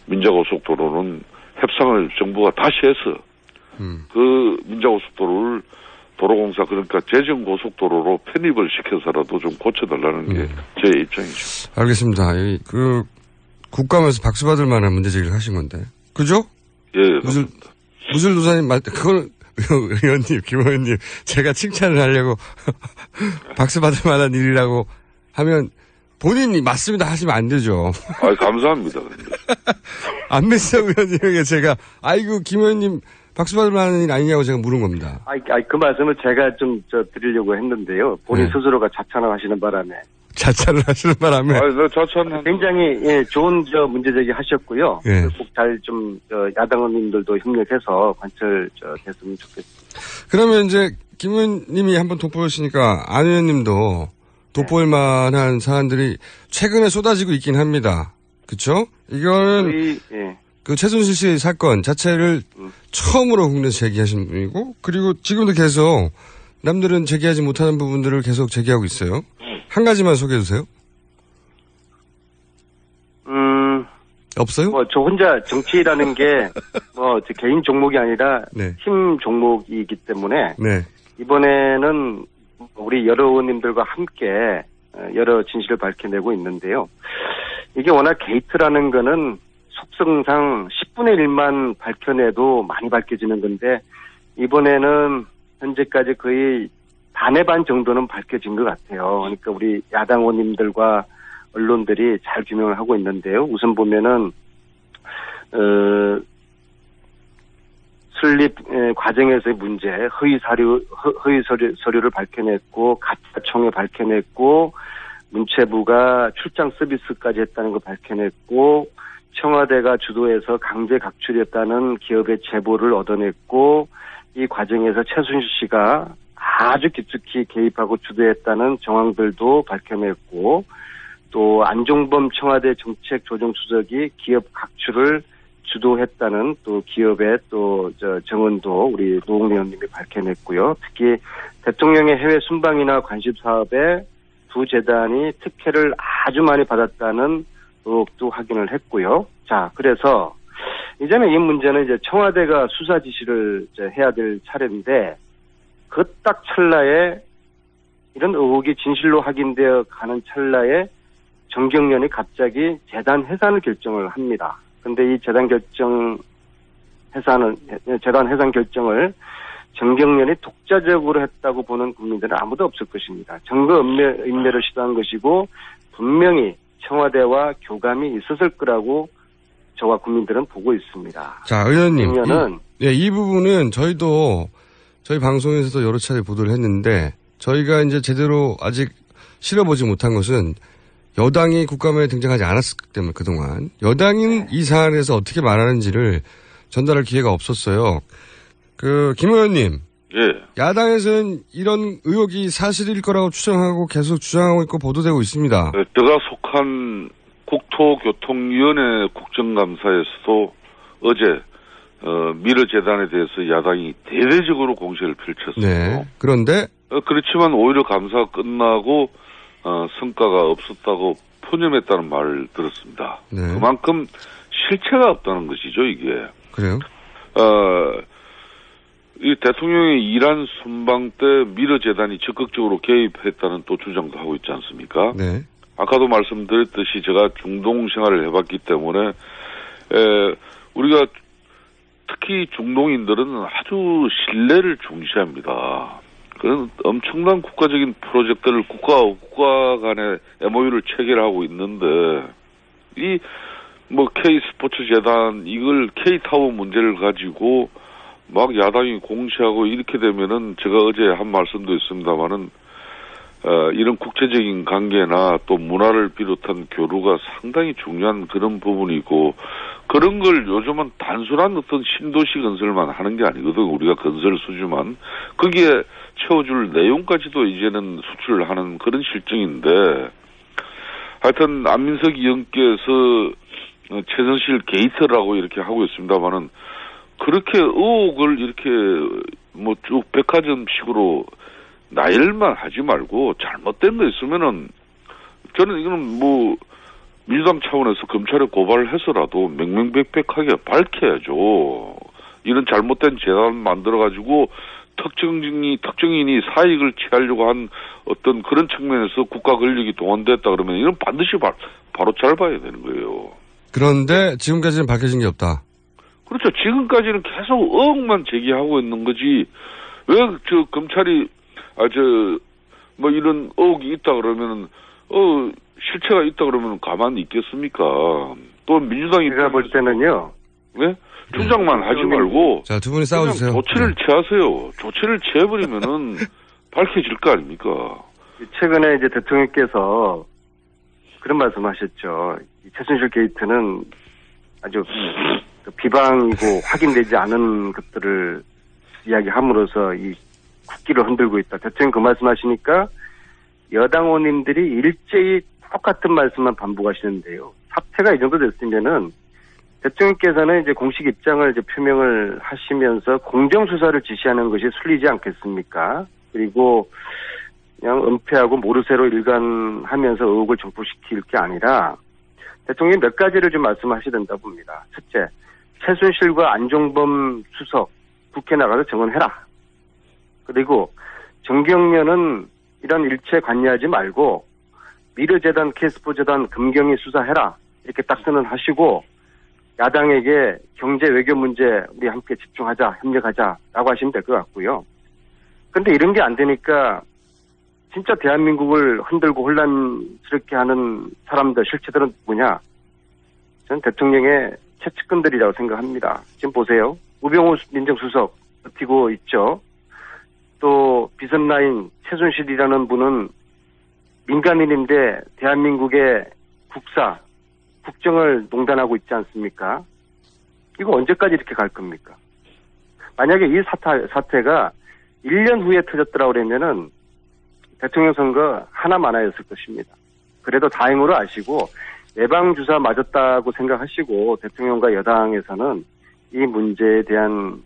민자고속도로는 협상을 정부가 다시 해서 그 민자고속도로를 도로공사 그러니까 재정고속도로로 편입을 시켜서라도 좀 고쳐달라는 게 제 입장이죠. 알겠습니다. 그 국감에서 박수 받을 만한 문제 제기를 하신 건데, 그죠? 예. 무술도사님 그걸 의원님, 김 의원님 제가 칭찬을 하려고 박수 받을 만한 일이라고 하면. 본인이 맞습니다 하시면 안 되죠. 감사합니다. 안민석 의원님에게 제가 아이고 김 의원님 박수 받을 만한 일 아니냐고 제가 물은 겁니다. 그 말씀을 제가 좀 드리려고 했는데요. 본인 스스로가 자찬을 하시는 바람에. 자찬을 하시는 바람에. 굉장히 좋은 문제 제기 하셨고요. 예. 꼭 잘 좀 야당 의원님들도 협력해서 됐으면 좋겠습니다. 그러면 이제 김 의원님이 한번 돋보였으니까 안 의원님도 돋보일 만한 사안들이 최근에 쏟아지고 있긴 합니다. 그쵸? 이거는 그 최순실 씨 사건 자체를 처음으로 국내에서 제기하신 분이고 그리고 지금도 계속 남들은 제기하지 못하는 부분들을 계속 제기하고 있어요. 한 가지만 소개해 주세요. 없어요? 저 혼자 정치라는 게 제 개인 종목이 아니라 네. 팀 종목이기 때문에 네. 이번에는 우리 여러 의원님들과 함께 여러 진실을 밝혀내고 있는데요. 이게 워낙 게이트라는 거는 속성상 10분의 1만 밝혀내도 많이 밝혀지는 건데 이번에는 현재까지 거의 반의 반 정도는 밝혀진 것 같아요. 그러니까 우리 야당 의원님들과 언론들이 잘 규명을 하고 있는데요. 우선 보면은 설립 과정에서의 문제, 허위 서류를 밝혀냈고 가짜청에 밝혀냈고 문체부가 출장 서비스까지 했다는 걸 밝혀냈고 청와대가 주도해서 강제 각출했다는 기업의 제보를 얻어냈고 이 과정에서 최순실 씨가 아주 깊숙이 개입하고 주도했다는 정황들도 밝혀냈고 또 안종범 청와대 정책조정수석이 기업 각출을 주도했다는 또 기업의 정언도 우리 노웅래 의원님이 밝혀냈고요. 특히 대통령의 해외 순방이나 관심 사업에 두 재단이 특혜를 아주 많이 받았다는 의혹도 확인을 했고요. 자, 그래서 이제는 이 문제는 이제 청와대가 수사 지시를 해야 될 차례인데 그 딱 찰나에 이런 의혹이 진실로 확인되어 가는 찰나에 정경련이 갑자기 재단 해산을 결정을 합니다. 근데 이 재단 해산 결정을 정경련이 독자적으로 했다고 보는 국민들은 아무도 없을 것입니다. 증거 인멸을 시도한 것이고 분명히 청와대와 교감이 있었을 거라고 저와 국민들은 보고 있습니다. 자, 의원님. 이 부분은 저희도 저희 방송에서도 여러 차례 보도를 했는데 저희가 이제 제대로 아직 실어보지 못한 것은 여당이 국감에 등장하지 않았기 때문에 그동안 여당인 이 사안에서 어떻게 말하는지를 전달할 기회가 없었어요. 김 의원님. 예. 야당에서는 이런 의혹이 사실일 거라고 추정하고 계속 주장하고 있고 보도되고 있습니다. 제가 속한 국토교통위원회 국정감사에서도 어제 미르재단에 대해서 야당이 대대적으로 공세를 펼쳤어요. 네. 그런데 그렇지만 오히려 감사가 끝나고 성과가 없었다고 푸념했다는 말을 들었습니다. 네. 그만큼 실체가 없다는 것이죠, 이게. 그래요? 이 대통령의 이란 순방 때 미르재단이 적극적으로 개입했다는 또 주장도 하고 있지 않습니까? 네. 아까도 말씀드렸듯이 제가 중동 생활을 해봤기 때문에 우리가 특히 중동인들은 아주 신뢰를 중시합니다. 그런 엄청난 국가적인 프로젝트를 국가 간의 MOU를 체결하고 있는데 K스포츠 재단 이걸 K타워 문제를 가지고 막 야당이 공시하고 이렇게 되면은 제가 어제 한 말씀도 있습니다만은 이런 국제적인 관계나 또 문화를 비롯한 교류가 상당히 중요한 그런 부분이고 그런 걸 요즘은 단순한 어떤 신도시 건설만 하는 게 아니거든. 우리가 건설 수주만 거기에 채워줄 내용까지도 이제는 수출을 하는 그런 실정인데 하여튼 안민석 의원께서 최순실 게이트라고 이렇게 하고 있습니다만은 그렇게 의혹을 이렇게 쭉 백화점식으로 나열만 하지 말고 잘못된 거 있으면은 저는 이거는 민주당 차원에서 검찰에 고발을 해서라도 명명백백하게 밝혀야죠. 이런 잘못된 재단 만들어가지고 특정인이 사익을 취하려고 한 어떤 그런 측면에서 국가 권력이 동원됐다 그러면 이건 반드시 바로 잡아야 되는 거예요. 그런데 지금까지는 밝혀진 게 없다. 그렇죠. 지금까지는 계속 의혹만 제기하고 있는 거지. 왜 검찰이 이런 의혹이 있다 그러면은 실체가 있다 그러면 가만히 있겠습니까? 또 민주당이 제가 볼 때는요. 네? 주장만 하지 말고. 자, 두 분이 싸워주세요. 조치를 취하세요. 조치를 취해버리면은 밝혀질 거 아닙니까? 최근에 이제 대통령께서 그런 말씀하셨죠. 이 최순실 게이트는 아주 비방이고 확인되지 않은 것들을 이야기함으로써 이 국기를 흔들고 있다. 대통령 그 말씀하시니까 여당 의원님들이 일제히 똑같은 말씀만 반복하시는데요. 사태가 이 정도 됐으면은 대통령께서는 이제 공식 입장을 이제 표명을 하시면서 공정수사를 지시하는 것이 순리지 않겠습니까? 그리고 그냥 은폐하고 모르쇠로 일관하면서 의혹을 정포시킬 게 아니라 대통령이 몇 가지를 좀 말씀하셔야 된다 봅니다. 첫째, 최순실과 안종범 수석 국회 나가서 증언해라. 그리고 정경련은 이런 일체 관여하지 말고 미르재단, K스포재단, 금경위 수사해라. 이렇게 딱 선언하시고 야당에게 경제 외교 문제 우리 함께 집중하자, 협력하자라고 하시면 될 것 같고요. 그런데 이런 게 안 되니까 진짜 대한민국을 흔들고 혼란스럽게 하는 사람들, 실체들은 뭐냐? 저는 대통령의 최측근들이라고 생각합니다. 지금 보세요. 우병우 민정수석 버티고 있죠. 또 비선라인 최순실이라는 분은 민간인인데 대한민국의 국정을 농단하고 있지 않습니까? 이거 언제까지 이렇게 갈 겁니까? 만약에 이 사태가 1년 후에 터졌더라고 그러면은 대통령 선거 하나만하였을 것입니다. 그래도 다행으로 아시고 예방주사 맞았다고 생각하시고 대통령과 여당에서는 이 문제에 대한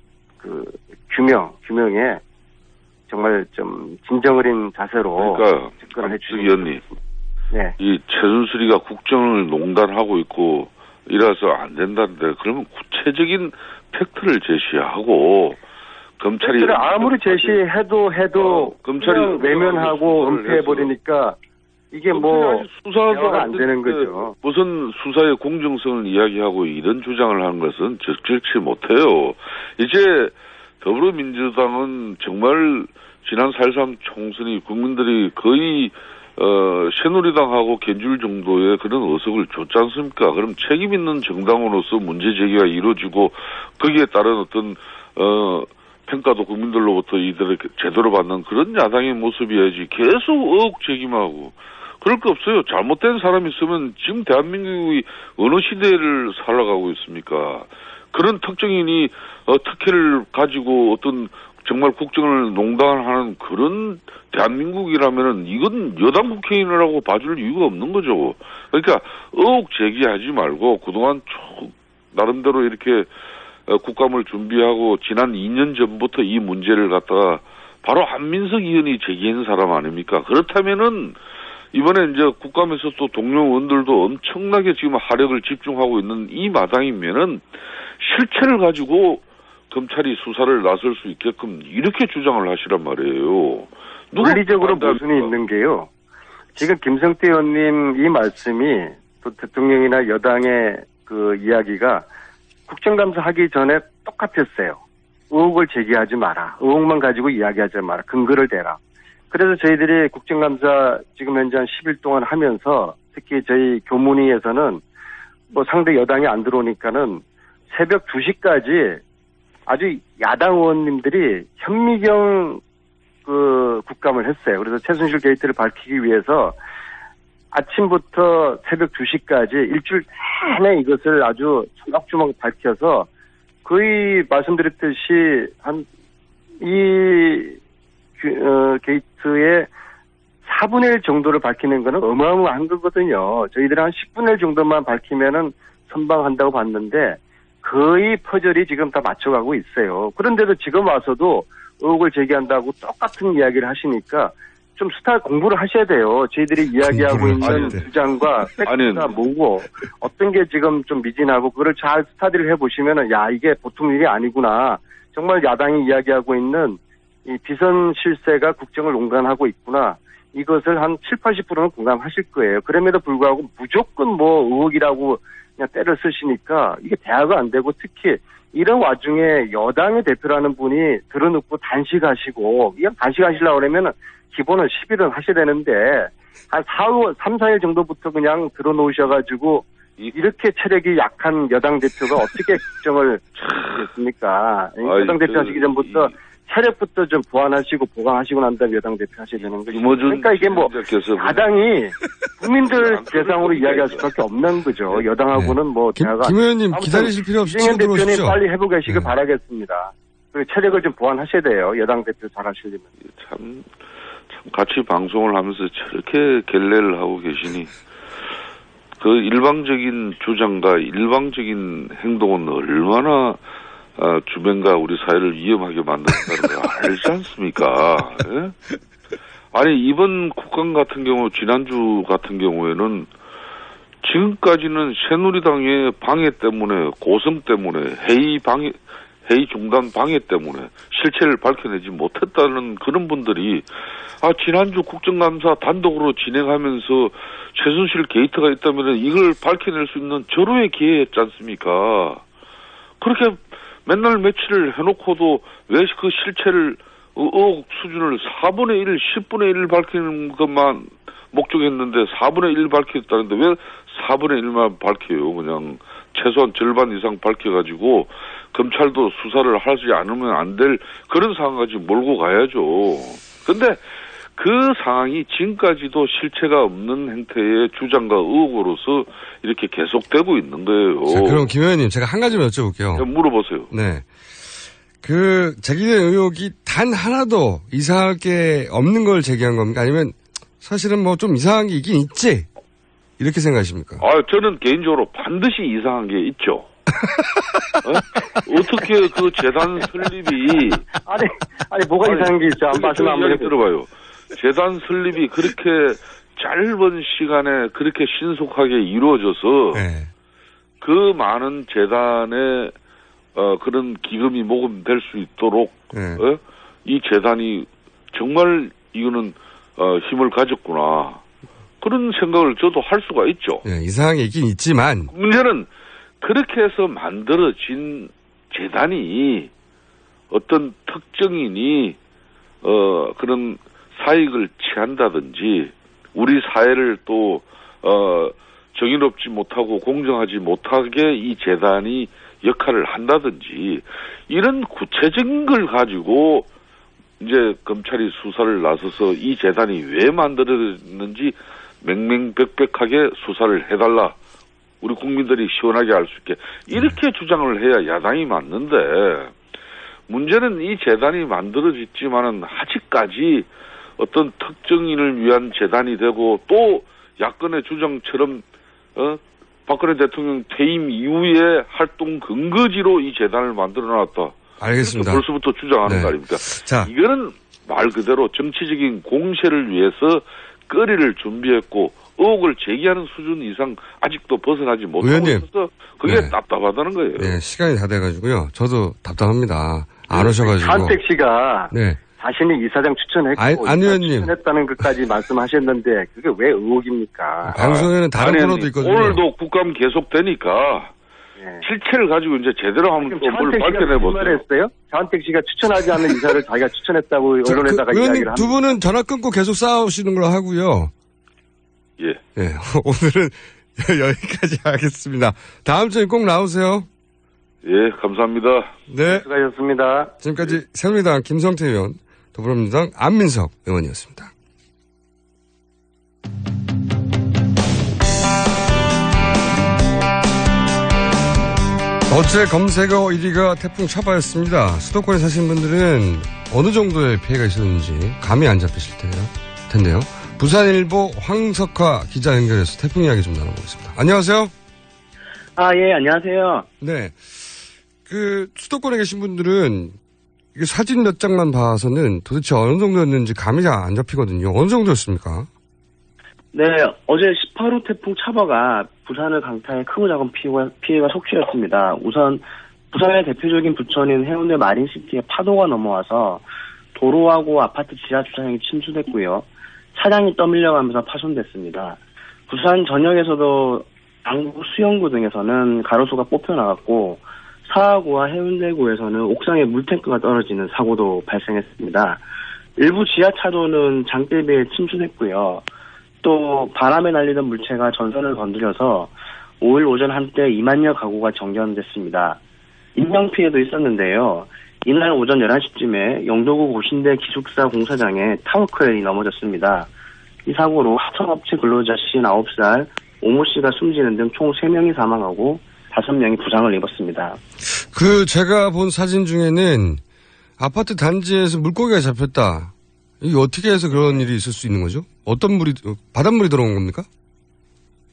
규명에 정말 좀 진정 어린 자세로 접근을 해주시기 의원님. 네. 이 최순실이가 국정을 농단하고 있고 이라서 안 된다는데 그러면 구체적인 팩트를 제시하고 검찰이 아무리 제시해도 검찰이 외면하고 은폐해버리니까 이게 수사도 안 되는 거죠. 무슨 수사의 공정성을 이야기하고 이런 주장을 하는 것은 적절치 못해요. 이제 더불어민주당은 정말 지난 4.13 총선이 국민들이 거의 새누리당하고 견줄 정도의 그런 의석을 줬지 않습니까? 그럼 책임 있는 정당으로서 문제 제기가 이루어지고 거기에 따른 어떤 평가도 국민들로부터 이들을 제대로 받는 그런 야당의 모습이어야지 계속 의혹 제기하고 그럴 거 없어요. 잘못된 사람이 있으면 지금 대한민국이 어느 시대를 살아가고 있습니까? 그런 특정인이 특혜를 가지고 어떤 정말 국정을 농단하는 그런 대한민국이라면은 이건 여당 국회의원이라고 봐줄 이유가 없는 거죠. 그러니까 의혹 제기하지 말고 그동안 쭉 나름대로 이렇게 국감을 준비하고 지난 2년 전부터 이 문제를 갖다가 바로 한민석 의원이 제기한 사람 아닙니까? 그렇다면은 이번에 이제 국감에서 또 동료 의원들도 엄청나게 지금 화력을 집중하고 있는 이 마당이면은 실체를 가지고 검찰이 수사를 나설 수 있게끔 이렇게 주장을 하시란 말이에요. 논리적으로 모순이 있는 게요. 지금 김성태 의원님 이 말씀이 또 대통령이나 여당의 그 이야기가 국정감사 하기 전에 똑같았어요. 의혹을 제기하지 마라. 의혹만 가지고 이야기하지 마라. 근거를 대라. 그래서 저희들이 국정감사 지금 현재 한 10일 동안 하면서 특히 저희 교문위에서는 뭐 상대 여당이 안 들어오니까는 새벽 2시까지 아주 야당 의원님들이 현미경 그 국감을 했어요. 그래서 최순실 게이트를 밝히기 위해서 아침부터 새벽 2시까지 일주일 내내 이것을 아주 주먹주먹 밝혀서 거의 말씀드렸듯이 이 게이트의 4분의 1 정도를 밝히는 거는 어마어마한 거거든요. 저희들은 한 10분의 1 정도만 밝히면은 선방한다고 봤는데 거의 퍼즐이 지금 다 맞춰가고 있어요. 그런데도 지금 와서도 의혹을 제기한다고 똑같은 이야기를 하시니까 좀 스타 공부를 하셔야 돼요. 저희들이 이야기하고 있는 주장과 팩트가 뭐고 어떤 게 지금 좀 미진하고 그걸 잘 스타디를 해보시면은 야 이게 보통 일이 아니구나. 정말 야당이 이야기하고 있는 이 비선 실세가 국정을 농단하고 있구나. 이것을 한 70~80%는 공감하실 거예요. 그럼에도 불구하고 무조건 뭐 의혹이라고 그냥 때를 쓰시니까 이게 대화가 안 되고 특히 이런 와중에 여당의 대표라는 분이 들어놓고 단식하시고 이냥 단식하시려고 그러면은 기본은 10일은 하셔야 되는데 한 3~4일 정도부터 그냥 들어놓으셔가지고 이렇게 체력이 약한 여당 대표가 어떻게 국정을 하겠습니까? 여당 대표 하시기 전부터 체력부터 좀 보완하시고 보강하시고 난 다음에 여당 대표 하셔야 되는 거죠. 그러니까 이게 뭐 야당이 국민들 대상으로 이야기할 수밖에 없는 거죠. 여당하고는 뭐 대화가 김 의원님 기다리실 필요 없이 이재명 대표님 빨리 해보고 계시길 바라겠습니다. 그리고 체력을 좀 보완하셔야 돼요. 여당 대표 잘하시려면. 참 같이 방송을 하면서 저렇게 결례를 하고 계시니 그 일방적인 주장과 일방적인 행동은 얼마나 주변과 우리 사회를 위험하게 만든다는 걸 알지 않습니까? 예? 아니 이번 국감 같은 경우 지난주 같은 경우에는 지금까지는 새누리당의 방해 때문에 고성 때문에 회의 중단 방해 때문에 실체를 밝혀내지 못했다는 그런 분들이 지난주 국정감사 단독으로 진행하면서 최순실 게이트가 있다면 이걸 밝혀낼 수 있는 절호의 기회였지 않습니까? 그렇게 맨날 며칠을 해놓고도 왜 그 실체를 의혹 수준을 4분의 1, 10분의 1 밝히는 것만 목적했는데 4분의 1 밝혔다는데 왜 4분의 1만 밝혀요? 그냥 최소한 절반 이상 밝혀가지고 검찰도 수사를 하지 않으면 안 될 그런 상황까지 몰고 가야죠. 근데 그 상황이 지금까지도 실체가 없는 행태의 주장과 의혹으로서 이렇게 계속되고 있는 거예요. 자, 그럼 김 의원님 제가 한 가지만 여쭤볼게요. 물어보세요. 네. 그 제기된 의혹이 단 하나도 이상할 게 없는 걸 제기한 겁니까? 아니면 사실은 뭐 좀 이상한 게 있긴 있지? 이렇게 생각하십니까? 저는 개인적으로 반드시 이상한 게 있죠. 어떻게 그 재단 설립이 아니 뭐가 이상한 게 있죠? 말씀 한번 들어봐요. 재단 설립이 그렇게 짧은 시간에 그렇게 신속하게 이루어져서 네. 그 많은 재단에 그런 기금이 모금될 수 있도록 네. 이 재단이 정말 이거는 힘을 가졌구나. 그런 생각을 저도 할 수가 있죠. 네, 이상한 게 있긴 있지만 문제는 그렇게 해서 만들어진 재단이 어떤 특정인이 그런 사익을 취한다든지 우리 사회를 또 정의롭지 못하고 공정하지 못하게 이 재단이 역할을 한다든지 이런 구체적인 걸 가지고 이제 검찰이 수사를 나서서 이 재단이 왜 만들어졌는지 맹맹백백하게 수사를 해달라. 우리 국민들이 시원하게 알 수 있게 이렇게 주장을 해야 야당이 맞는데 문제는 이 재단이 만들어졌지만은 아직까지 어떤 특정인을 위한 재단이 되고 또 야권의 주장처럼 박근혜 대통령 퇴임 이후에 활동 근거지로 이 재단을 만들어놨다. 알겠습니다. 벌써부터 주장하는 거 아닙니까? 자, 이거는 말 그대로 정치적인 공세를 위해서 거리를 준비했고 의혹을 제기하는 수준 이상 아직도 벗어나지 못하고 있어서 그게 답답하다는 거예요. 네, 시간이 다 돼가지고요. 저도 답답합니다. 안 오셔가지고. 차은택 씨가 자신이 이사장 추천했고 안 의원님 추천했다는 것까지 말씀하셨는데 그게 왜 의혹입니까? 방송에는 다른 코너도 있거든요. 오늘도 국감 계속되니까 실체를 가지고 이제 제대로 하면 또 뭘 밝혀내보세요. 했어요? 차은택 씨가 추천하지 않는 이사를 자기가 추천했다고 언론에다가 이야기를 합니다. 두 분은 전화 끊고 계속 싸우시는 걸로 하고요. 예. 네, 오늘은 여기까지 하겠습니다. 다음 주에 꼭 나오세요. 예, 감사합니다. 네. 수고하셨습니다. 지금까지 새누리당 김성태 의원, 더불어민주당 안민석 의원이었습니다. 어제 검색어 1위가 태풍 차바였습니다. 수도권에 사시는 분들은 어느 정도의 피해가 있었는지 감이 안 잡히실 텐데요. 부산일보 황석화 기자 연결해서 태풍 이야기 좀 나눠보겠습니다. 안녕하세요. 예, 안녕하세요. 네. 수도권에 계신 분들은 이게 사진 몇 장만 봐서는 도대체 어느 정도였는지 감이 잘 안 잡히거든요. 어느 정도였습니까? 네, 어제 18호 태풍 차바가 부산을 강타해 크고 작은 피해가 속출했습니다. 우선 부산의 대표적인 부천인 해운대 마린시티에 파도가 넘어와서 도로하고 아파트 지하 주차장이 침수됐고요. 차량이 떠밀려가면서 파손됐습니다. 부산 전역에서도 양구 수영구 등에서는 가로수가 뽑혀나갔고 사하구와 해운대구에서는 옥상에 물탱크가 떨어지는 사고도 발생했습니다. 일부 지하차도는 장대비에 침수됐고요. 또 바람에 날리던 물체가 전선을 건드려서 5일 오전 한때 2만여 가구가 정전됐습니다. 인명피해도 있었는데요. 이날 오전 11시쯤에 영도구 고신대 기숙사 공사장에 타워크레인이 넘어졌습니다. 이 사고로 하청업체 근로자 59살 오모 씨가 숨지는 등 총 3명이 사망하고 5명이 부상을 입었습니다. 제가 본 사진 중에는 아파트 단지에서 물고기가 잡혔다. 이게 어떻게 해서 그런 일이 있을 수 있는 거죠? 바닷물이 들어온 겁니까?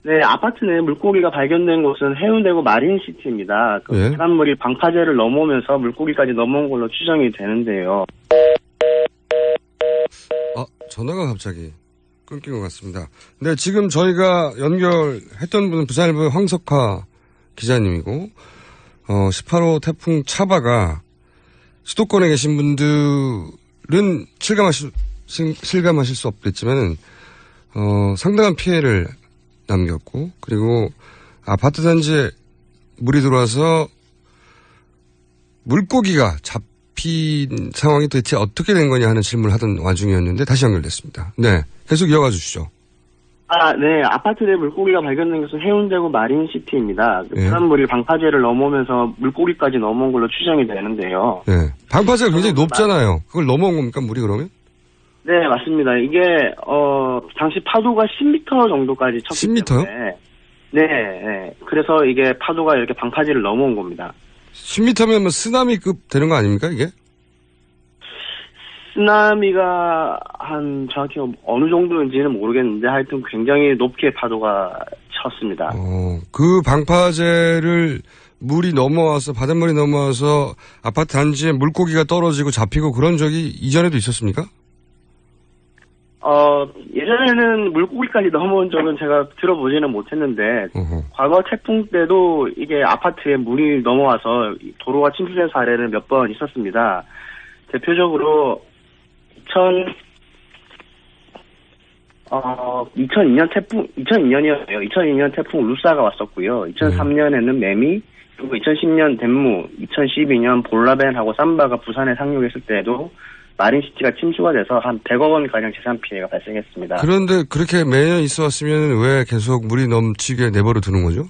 네, 아파트 내 물고기가 발견된 곳은 해운대구 마린시티입니다. 바닷물이 방파제를 넘어오면서 물고기까지 넘어온 걸로 추정이 되는데요. 전화가 갑자기 끊긴 것 같습니다. 네, 지금 저희가 연결했던 분은 부산일보의 황석화 기자님이고, 18호 태풍 차바가 수도권에 계신 분들은 실감하실 수 없겠지만은, 상당한 피해를 남겼고, 그리고 아파트 단지에 물이 들어와서 물고기가 잡힌 상황이 대체 어떻게 된 거냐 하는 질문을 하던 와중이었는데 다시 연결됐습니다. 네. 계속 이어가 주시죠. 네. 아파트 내 물고기가 발견된 것은 해운대구 마린시티입니다. 바닷물이 방파제를 넘어오면서 물고기까지 넘어온 걸로 추정이 되는데요. 네. 방파제가 굉장히 높잖아요. 그걸 넘어온 겁니까, 물이 그러면? 네, 맞습니다. 이게, 당시 파도가 10m 정도까지 쳤기 10m 요? 때문에. 네. 그래서 이게 파도가 이렇게 방파제를 넘어온 겁니다. 10m면 쓰나미급 되는 거 아닙니까, 이게? 쓰나미가 정확히 어느 정도인지는 모르겠는데 하여튼 굉장히 높게 파도가 쳤습니다. 그 방파제를 물이 넘어와서, 바닷물이 넘어와서 아파트 단지에 물고기가 떨어지고 잡히고 그런 적이 이전에도 있었습니까? 예전에는 물고기까지 넘어온 적은 제가 들어보지는 못했는데, 과거 태풍 때도 이게 아파트에 물이 넘어와서 도로가 침수된 사례는 몇 번 있었습니다. 대표적으로 2002년 태풍 루사가 왔었고요. 2003년에는 매미, 그리고 2010년 덴무, 2012년 볼라벤하고 삼바가 부산에 상륙했을 때에도 마린시티가 침수가 돼서 한 100억 원 가량 재산 피해가 발생했습니다. 그런데 그렇게 매년 있어 왔으면 왜 계속 물이 넘치게 내버려 두는 거죠?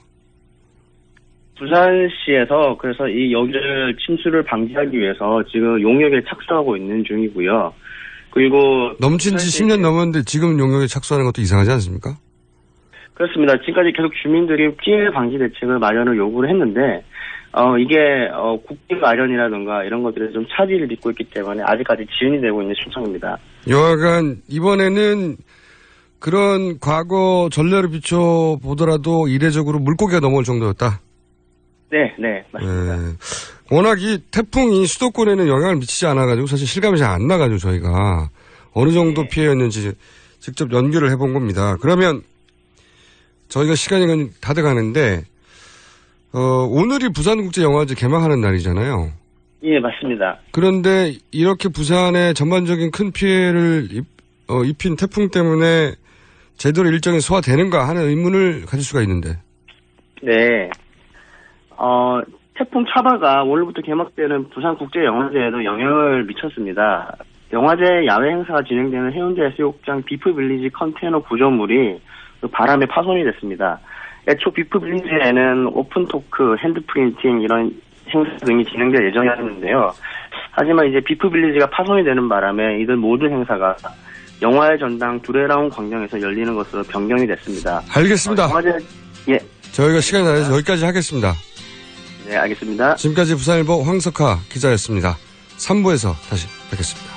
부산시에서 그래서 이 여기를 침수를 방지하기 위해서 지금 용역에 착수하고 있는 중이고요. 그리고 넘친 지 10년 넘었는데 지금 용역에 착수하는 것도 이상하지 않습니까? 그렇습니다. 지금까지 계속 주민들이 피해 방지 대책을 마련을 요구를 했는데 이게 국비 마련이라든가 이런 것들에 좀 차질을 빚고 있기 때문에 아직까지 지연이 되고 있는 실정입니다. 여하간 이번에는 그런 과거 전례를 비춰보더라도 이례적으로 물고기가 넘어올 정도였다. 네, 맞습니다. 네. 워낙 이 태풍이 수도권에는 영향을 미치지 않아가지고 사실 실감이 잘 안 나가지고 저희가 어느 정도 피해였는지 직접 연결을 해본 겁니다. 그러면 저희가 시간이 다 돼가는데 오늘이 부산국제영화제 개막하는 날이잖아요. 예, 맞습니다. 그런데 이렇게 부산에 전반적인 큰 피해를 입힌 태풍 때문에 제대로 일정이 소화되는가 하는 의문을 가질 수가 있는데. 네. 태풍 차바가 오늘부터 개막되는 부산국제영화제에도 영향을 미쳤습니다. 영화제 야외 행사가 진행되는 해운대 해수욕장 비프빌리지 컨테이너 구조물이 바람에 파손이 됐습니다. 애초 비프빌리지에는 오픈토크, 핸드프린팅 이런 행사 등이 진행될 예정이었는데요. 하지만 이제 비프빌리지가 파손이 되는 바람에 이들 모든 행사가 영화의 전당 두레라운 광장에서 열리는 것으로 변경이 됐습니다. 알겠습니다. 영화제, 예. 저희가 시간이 다 돼서 여기까지 하겠습니다. 네, 알겠습니다. 지금까지 부산일보 황석하 기자였습니다. 3부에서 다시 뵙겠습니다.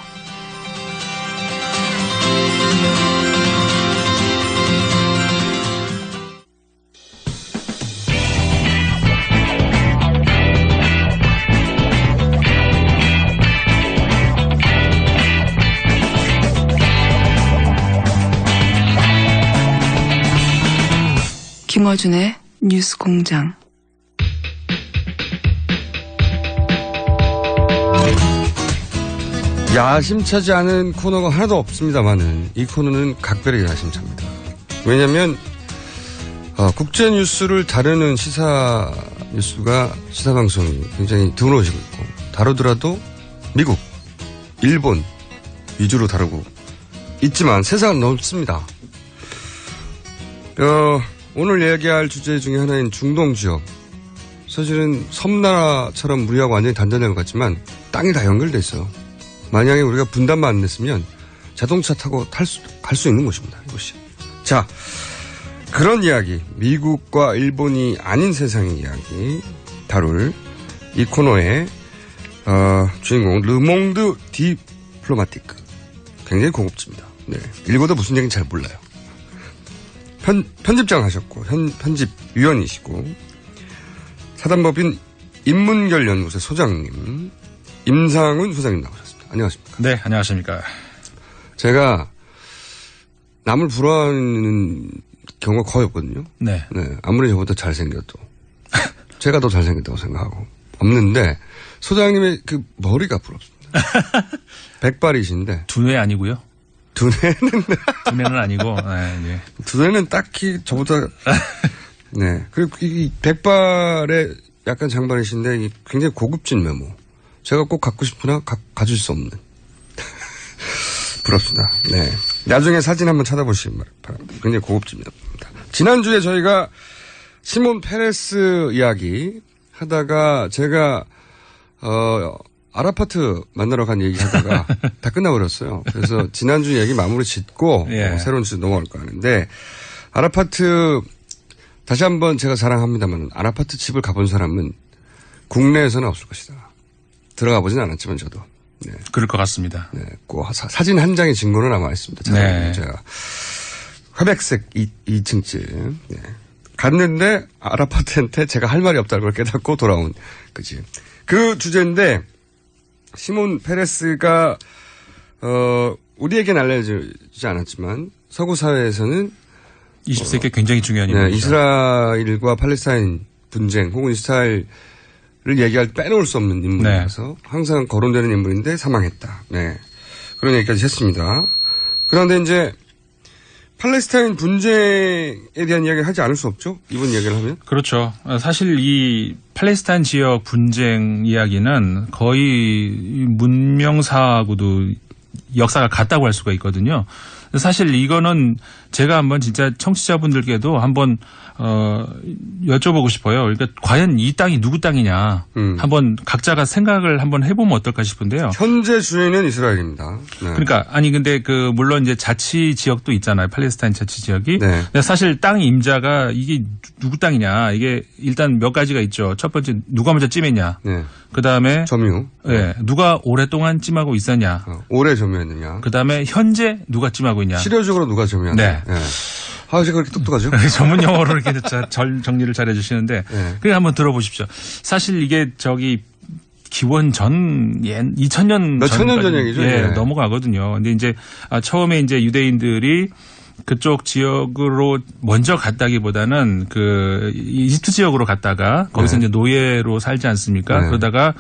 김어준의 뉴스공장. 야심차지 않은 코너가 하나도 없습니다만은 이 코너는 각별히 야심차입니다. 왜냐하면 국제 뉴스를 다루는 시사 뉴스가 시사방송이 굉장히 드물어지고 있고 다루더라도 미국, 일본 위주로 다루고 있지만 세상은 넓습니다. 오늘 얘기할 주제 중에 하나인 중동 지역. 사실은 섬나라처럼 우리하고 완전히 단단한 것 같지만 땅이 다 연결돼 있어요. 만약에 우리가 분단만 안 냈으면 자동차 타고 갈 수 있는 곳입니다. 이곳이. 자, 그런 이야기, 미국과 일본이 아닌 세상의 이야기 다룰 이 코너의 주인공 르몽드 디플로마티크. 굉장히 고급집니다. 네, 읽어도 무슨 얘기인지 잘 몰라요. 편집장 하셨고 편집위원이시고 사단법인 인문결 연구소 소장님 임상훈 소장님 나오셨습니다. 안녕하십니까? 네, 안녕하십니까? 제가 남을 부러워하는 경우가 거의 없거든요. 네. 아무리 저보다 잘생겨도 제가 더 잘생겼다고 생각하고 없는데 소장님의 그 머리가 부럽습니다. 백발이신데 두뇌 아니고요. 두뇌는 아니고, 네. 두뇌는 딱히 저보다, 네. 그리고 이 백발에 약간 장발이신데 굉장히 고급진 메모. 제가 꼭 갖고 싶으나 가질 수 없는. 부럽습니다. 네. 나중에 사진 한번 찾아보시기 바랍니다. 굉장히 고급집니다. 지난주에 저희가 시몬 페레스 이야기 하다가 제가, 아라파트 만나러 간 얘기 하다가 다 끝나버렸어요. 그래서 지난주 얘기 마무리 짓고 예. 새로운 주제 넘어갈까 하는데 아라파트 다시 한번 제가 자랑합니다만 아라파트 집을 가본 사람은 국내에서는 없을 것이다. 들어가 보진 않았지만 저도. 네. 그럴 것 같습니다. 네. 꼭 사진 한 장의 증거는 남아 있습니다. 네. 제가 회백색 2층집. 네. 갔는데 아라파트한테 제가 할 말이 없다는 걸 깨닫고 돌아온 그지. 그 주제인데 시몬 페레스가 우리에게는 알려지지 않았지만 서구 사회에서는 20세기에 굉장히 중요한 인물이죠. 네, 이스라엘과 팔레스타인 분쟁 혹은 이스라엘을 얘기할 빼놓을 수 없는 인물이라서 네. 항상 거론되는 인물인데 사망했다. 네. 그런 얘기까지 했습니다. 그런데 이제 팔레스타인 분쟁에 대한 이야기를 하지 않을 수 없죠? 이번 이야기를 하면? 그렇죠. 사실 이 팔레스타인 지역 분쟁 이야기는 거의 문명사하고도 역사가 같다고 할 수가 있거든요. 사실 이거는 제가 한번 진짜 청취자분들께도 한번 여쭤보고 싶어요. 그러니까 과연 이 땅이 누구 땅이냐 한번 각자가 생각을 한번 해보면 어떨까 싶은데요. 현재 주인은 이스라엘입니다. 네. 그러니까 아니 근데 그 물론 이제 자치 지역도 있잖아요. 팔레스타인 자치 지역이. 네. 근데 사실 땅 임자가 이게 누구 땅이냐 이게 일단 몇 가지가 있죠. 첫 번째 누가 먼저 찜했냐. 네. 그 다음에 점유. 네. 누가 오랫동안 찜하고 있었냐. 오래 점유했느냐. 그 다음에 현재 누가 찜하고 있냐. 실효적으로 누가 점유하냐. 네. 네. 아, 제가 그렇게 똑똑하죠? 전문 용어로 이렇게 정리를 잘 해주시는데. 네. 그래 한번 들어보십시오. 사실 이게 기원 전 2000년 몇 천 년 전 얘기죠. 예, 네. 넘어가거든요. 근데 이제 처음에 이제 유대인들이 그쪽 지역으로 먼저 갔다기보다는 그 이집트 지역으로 갔다가 거기서 이제 노예로 살지 않습니까? 네. 그러다가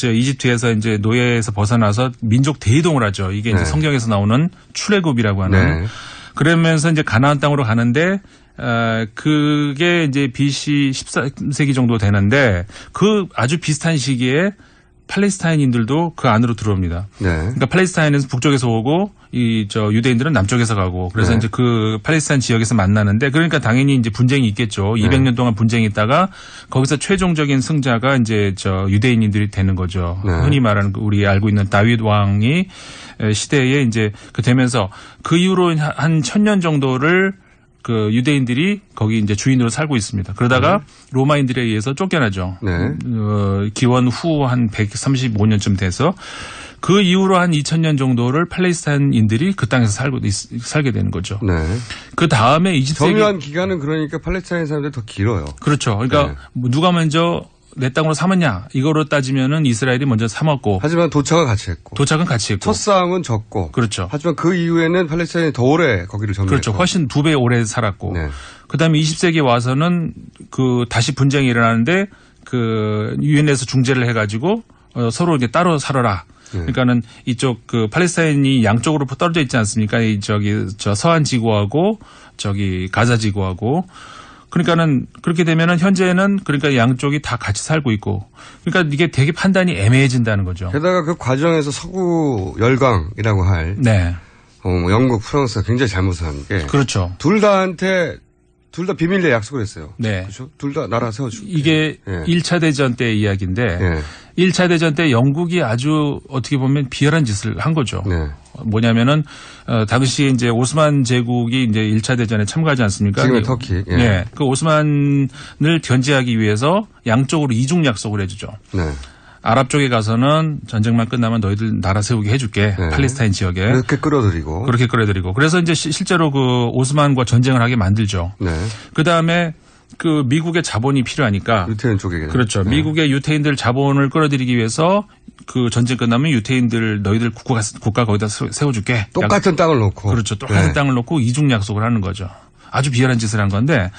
이집트에서 이제 노예에서 벗어나서 민족 대이동을 하죠. 이게 이제 성경에서 나오는 출애굽이라고 하는. 네. 그러면서 이제 가나안 땅으로 가는데 그게 이제 BC 14세기 정도 되는데 그 아주 비슷한 시기에 팔레스타인인들도 그 안으로 들어옵니다. 네. 그러니까 팔레스타인은 북쪽에서 오고 유대인들은 남쪽에서 가고 그래서 이제 그 팔레스타인 지역에서 만나는데 그러니까 당연히 이제 분쟁이 있겠죠. 200년 동안 분쟁이 있다가 거기서 최종적인 승자가 이제 유대인들이 되는 거죠. 흔히 말하는 우리 알고 있는 다윗 왕이 시대에 이제 그 되면서 그 이후로 한 1000년 정도를 그 유대인들이 거기 이제 주인으로 살고 있습니다. 그러다가 로마인들에 의해서 쫓겨나죠. 네. 기원 후 한 135년쯤 돼서 그 이후로 한 2000년 정도를 팔레스타인인들이 그 땅에서 살게 되는 거죠. 네. 그 다음에 이집트 점유한 기간은 그러니까 팔레스타인 사람들이 더 길어요. 그렇죠. 그러니까 누가 먼저 내 땅으로 삼았냐 이거로 따지면은 이스라엘이 먼저 삼았고 하지만 도착은 같이 했고 첫 싸움은 졌고 그렇죠. 하지만 그 이후에는 팔레스타인이 더 오래 거기를 점유했고 그렇죠. 훨씬 2배 오래 살았고 네. 그다음에 20세기에 와서는 그 다시 분쟁이 일어나는데 그 유엔에서 중재를 해가지고 서로 이제 따로 살아라. 그러니까는 이쪽 그 팔레스타인이 양쪽으로 떨어져 있지 않습니까? 저 서한 지구하고 가자 지구하고. 그러니까는 그렇게 되면은 현재는 그러니까 양쪽이 다 같이 살고 있고 그러니까 이게 되게 판단이 애매해진다는 거죠. 게다가 그 과정에서 서구 열강이라고 할 네. 영국, 프랑스가 굉장히 잘못한 게 그렇죠. 둘 다 비밀리에 약속을 했어요. 네. 그렇죠. 둘 다 나라 세워줄게. 이게 1차 대전 때 이야기인데 1차 대전 때 영국이 아주 어떻게 보면 비열한 짓을 한 거죠. 네. 뭐냐면은 당시에 이제 오스만 제국이 이제 1차 대전에 참가하지 않습니까? 지금의 터키. 예. 네. 그 오스만을 견제하기 위해서 양쪽으로 이중 약속을 해주죠. 네. 아랍 쪽에 가서는 전쟁만 끝나면 너희들 나라 세우게 해줄게. 네. 팔레스타인 지역에. 그렇게 끌어들이고. 그래서 이제 실제로 그 오스만과 전쟁을 하게 만들죠. 네. 그 다음에 그 미국의 자본이 필요하니까. 유태인 쪽에. 그렇죠. 네. 미국의 유태인들 자본을 끌어들이기 위해서 그 전쟁 끝나면 유태인들 너희들 국가 거기다 세워줄게. 똑같은 땅을 놓고. 그렇죠. 똑같은 땅을 놓고 이중 약속을 하는 거죠. 아주 비열한 짓을 한 건데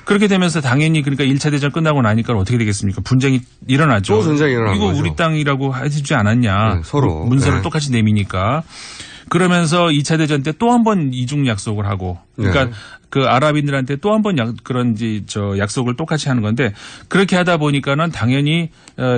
그렇게 되면서 당연히 그러니까 1차 대전 끝나고 나니까 어떻게 되겠습니까? 분쟁이 일어나죠. 또 전쟁이 일어나죠. 이거 우리 땅이라고 해주지 않았냐. 네, 서로. 문서를 똑같이 내미니까. 그러면서 2차 대전 때 또 한 번 이중 약속을 하고 그러니까 그 아랍인들한테 또 한 번 약속을 똑같이 하는 건데 그렇게 하다 보니까는 당연히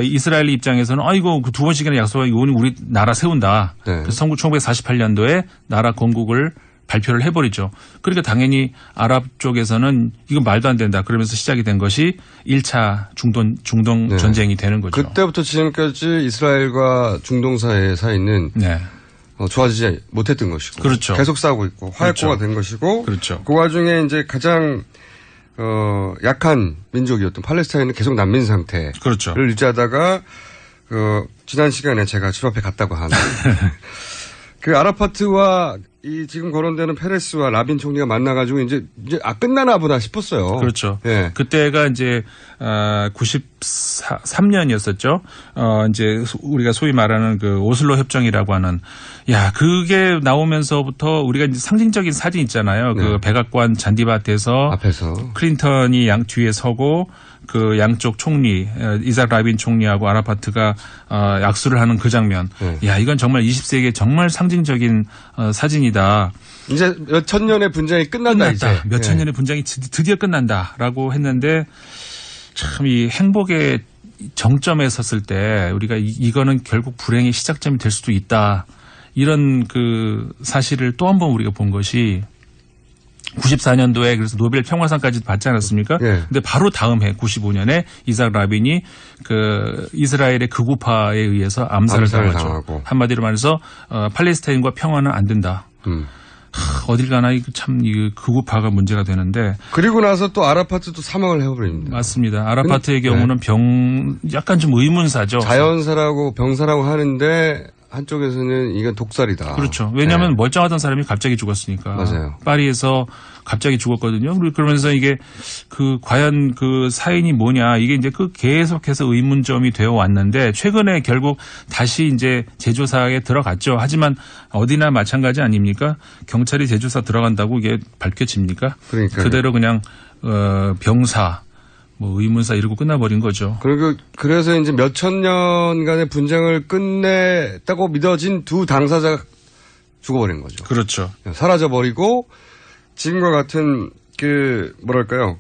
이스라엘 입장에서는 이거 그 2번씩이나 약속하고 이거는 우리 나라 세운다. 네. 그래서 1948년도에 나라 건국을 발표를 해버리죠. 그러니까 당연히 아랍 쪽에서는 이건 말도 안 된다. 그러면서 시작이 된 것이 1차 중동 네. 전쟁이 되는 거죠. 그때부터 지금까지 이스라엘과 중동 사이는 네. 좋아지지 못했던 것이고. 그렇죠. 계속 싸우고 있고 화약고가 된 것이고. 그렇죠. 그 와중에 이제 가장 약한 민족이었던 팔레스타인은 계속 난민 상태를 그렇죠. 유지하다가 지난 시간에 제가 집 앞에 갔다고 하는 그 아라파트와 이 지금 거론되는 페레스와 라빈 총리가 만나가지고 이제 끝나나 보다 싶었어요. 그렇죠. 예. 그때가 이제 93년이었었죠. 이제 우리가 소위 말하는 그 오슬로 협정이라고 하는 그게 나오면서부터 우리가 이제 상징적인 사진 있잖아요. 네. 그 백악관 잔디밭에서 앞에서 클린턴이 뒤에 서고 그 양쪽 총리 이삭 라빈 총리하고 아라파트가 약수를 하는 그 장면. 네. 이건 정말 20세기의 정말 상징적인 사진이다. 이제 몇천 년의 분쟁이 끝난다. 이제. 몇천 년의 분쟁이 드디어 끝난다라고 했는데 참 이 행복의 정점에 섰을 때 우리가 이거는 결국 불행의 시작점이 될 수도 있다. 이런 그 사실을 또 한 번 우리가 본 것이 94년도에 그래서 노벨 평화상까지 받지 않았습니까? 네. 근데 바로 다음 해 95년에 이삭 라빈이 그 이스라엘의 극우파에 의해서 암살을 당하고 한마디로 말해서 팔레스타인과 평화는 안 된다. 어딜 가나 참 이 극우파가 문제가 되는데 그리고 나서 또 아라파트도 사망을 해버립니다. 맞습니다. 아라파트의 경우는 약간 좀 의문사죠. 자연사라고 병사라고 하는데 한쪽에서는 이건 독살이다. 그렇죠. 왜냐하면 멀쩡하던 사람이 갑자기 죽었으니까. 맞아요. 파리에서 갑자기 죽었거든요. 그러면서 이게 과연 그 사인이 뭐냐 이게 이제 계속해서 의문점이 되어 왔는데 최근에 결국 다시 이제 제조사에 들어갔죠. 하지만 어디나 마찬가지 아닙니까? 경찰이 제조사 들어간다고 이게 밝혀집니까? 그러니까요. 그대로 그냥 병사. 의문사 이러고 끝나버린 거죠. 그래서 이제 몇천 년간의 분쟁을 끝냈다고 믿어진 두 당사자가 죽어버린 거죠. 그렇죠. 사라져버리고 지금과 같은 뭐랄까요.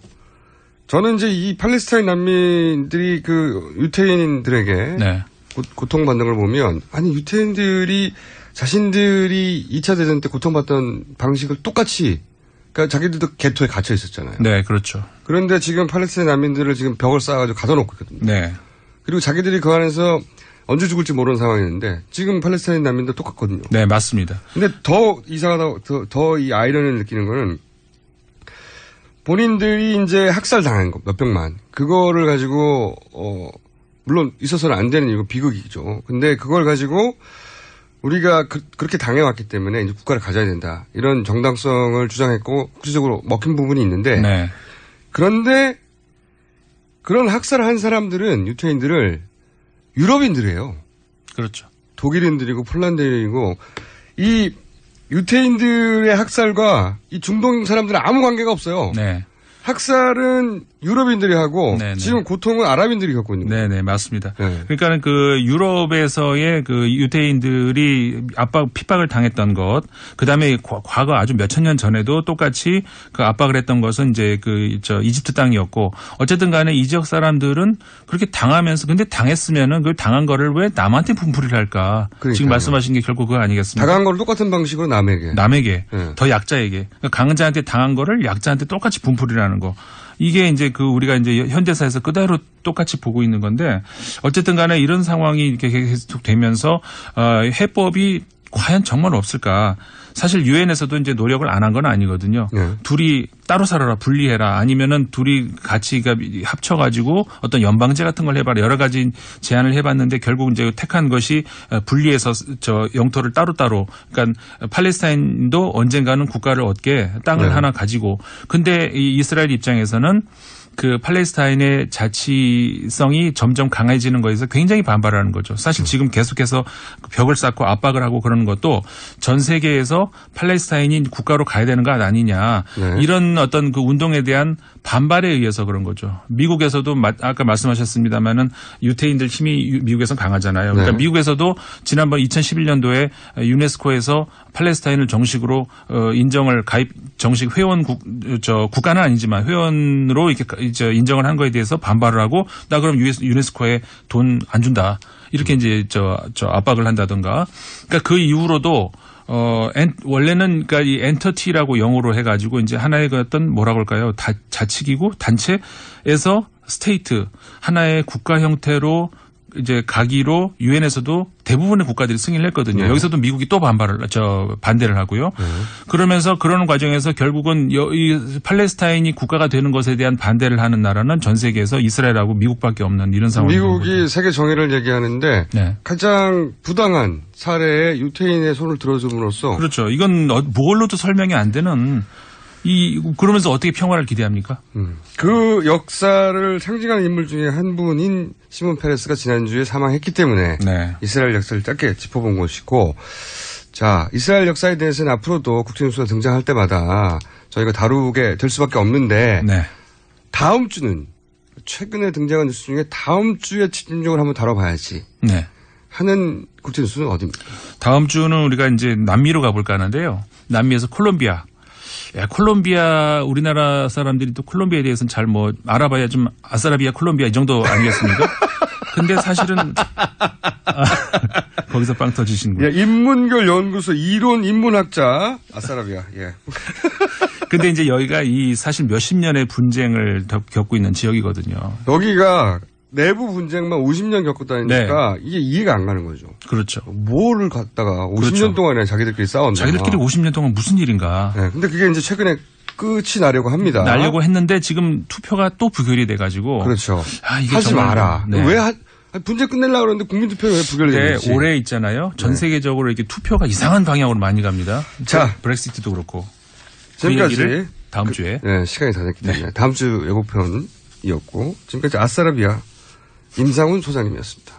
저는 이제 이 팔레스타인 난민들이 유태인들에게 네. 고통받는 걸 보면 아니 유태인들이 자신들이 2차 대전 때 고통받던 방식을 똑같이 그러니까 자기들도 개토에 갇혀 있었잖아요. 네, 그렇죠. 그런데 지금 팔레스타인 난민들을 지금 벽을 쌓아가지고 가둬놓고 있거든요. 네. 그리고 자기들이 그 안에서 언제 죽을지 모르는 상황이었는데 지금 팔레스타인 난민도 똑같거든요. 네, 맞습니다. 근데 더 이상하다, 더 이 아이러니를 느끼는 거는 본인들이 이제 학살 당한 거, 몇백만. 그거를 가지고, 물론 있어서는 안 되는 이거 비극이죠. 근데 그걸 가지고 우리가 그렇게 당해왔기 때문에 이제 국가를 가져야 된다. 이런 정당성을 주장했고 구체적으로 먹힌 부분이 있는데 네. 그런데 그런 학살을 한 사람들은 유태인들을 유럽인들이에요. 그렇죠. 독일인들이고 폴란드인이고 이 유태인들의 학살과 이 중동 사람들은 아무 관계가 없어요. 네. 학살은 유럽인들이 하고 네네. 지금 고통은 아랍인들이 겪고 있는 거예요. 네네 맞습니다. 네. 그러니까는 유럽에서의 유태인들이 핍박을 당했던 것, 그 다음에 과거 아주 몇천 년 전에도 똑같이 압박을 했던 것은 이제 이집트 땅이었고 어쨌든 간에 이 지역 사람들은 그렇게 당하면서 근데 당했으면은 그 당한 거를 왜 남한테 분풀이를 할까? 그러니까요. 지금 말씀하신 게 결국 그거 아니겠습니까? 당한 걸 똑같은 방식으로 남에게. 네. 더 약자에게. 그러니까 강자한테 당한 거를 약자한테 똑같이 분풀이를 하는 거. 이게 이제 우리가 이제 현대사에서 그대로 똑같이 보고 있는 건데 어쨌든 간에 이런 상황이 이렇게 계속 되면서 해법이 과연 정말 없을까? 사실 유엔에서도 이제 노력을 안 한 건 아니거든요. 네. 둘이 따로 살아라, 분리해라, 아니면은 둘이 같이 합쳐가지고 어떤 연방제 같은 걸 해봐라, 여러 가지 제안을 해봤는데 결국 이제 택한 것이 분리해서 영토를 따로따로, 그러니까 팔레스타인도 언젠가는 국가를 얻게 땅을 네. 하나 가지고, 근데 이 이스라엘 입장에서는 팔레스타인의 자치성이 점점 강해지는 거에서 굉장히 반발하는 거죠. 사실 지금 계속해서 벽을 쌓고 압박을 하고 그러는 것도 전 세계에서 팔레스타인이 국가로 가야 되는 것 아니냐. 네. 이런 어떤 운동에 대한 반발에 의해서 그런 거죠. 미국에서도 아까 말씀하셨습니다마는 유태인들 힘이 미국에서는 강하잖아요. 그러니까 네. 미국에서도 지난번 2011년도에 유네스코에서 팔레스타인을 정식으로 인정을 정식 국가는 아니지만 회원으로 이렇게 인정을 한 거에 대해서 반발을 하고 나 그럼 유네스코에 돈 안 준다. 이렇게 이제 압박을 한다든가. 그러니까 그 이후로도 원래는 그러니까 이 엔터티라고 영어로 해 가지고 이제 하나의 어떤 뭐라고 할까요? 자치기구 단체에서 스테이트 하나의 국가 형태로 이제 가기로 유엔에서도 대부분의 국가들이 승인을 했거든요. 네. 여기서도 미국이 또 반대를 하고요. 그러면서 그러는 과정에서 결국은 이 팔레스타인이 국가가 되는 것에 대한 반대를 하는 나라는 전 세계에서 이스라엘하고 미국밖에 없는 이런 상황입니다. 미국이 세계 정의를 얘기하는데 네. 가장 부당한 사례에 유태인의 손을 들어줌으로써 그렇죠. 이건 뭘로도 설명이 안 되는 그러면서 어떻게 평화를 기대합니까? 그 역사를 상징하는 인물 중에 한 분인 시몬 페레스가 지난주에 사망했기 때문에 네. 이스라엘 역사를 짧게 짚어본 것이고 자, 이스라엘 역사에 대해서는 앞으로도 국제뉴스가 등장할 때마다 저희가 다루게 될 수밖에 없는데 네. 다음 주는 최근에 등장한 뉴스 중에 다음 주에 집중적으로 한번 다뤄봐야지 네. 하는 국제뉴스는 어디입니까? 다음 주는 우리가 이제 남미로 가볼까 하는데요. 남미에서 콜롬비아. 콜롬비아 우리나라 사람들이 또 콜롬비아에 대해서는 잘 알아봐야 좀 아사라비아 콜롬비아 이 정도 아니겠습니까? 근데 사실은 거기서 빵 터지신 분. 예, 인문결 연구소 이론 인문학자 아싸라비아. 예. 근데 이제 여기가 사실 몇십 년의 분쟁을 겪고 있는 지역이거든요. 여기가 내부 분쟁만 50년 겪었다니까 네. 이게 이해가 안 가는 거죠. 그렇죠. 뭐를 갖다가 50년 그렇죠. 동안에 자기들끼리 싸웠나. 자기들끼리 50년 동안 무슨 일인가. 네, 근데 그게 이제 최근에 끝이 나려고 합니다. 나려고 했는데 지금 투표가 또 부결이 돼가지고. 그렇죠. 이게 하지 마라. 네. 왜 분쟁 끝내려고 그러는데 국민투표가 왜 부결이 되는지. 올해 있잖아요. 전 세계적으로 이렇게 투표가 이상한 방향으로 많이 갑니다. 자, 브렉시트도 그렇고. 지금까지 다음 주에. 네, 시간이 다 됐기 때문에 다음 주 예고편이었고 지금까지 아싸라비아 임상훈 소장님이었습니다.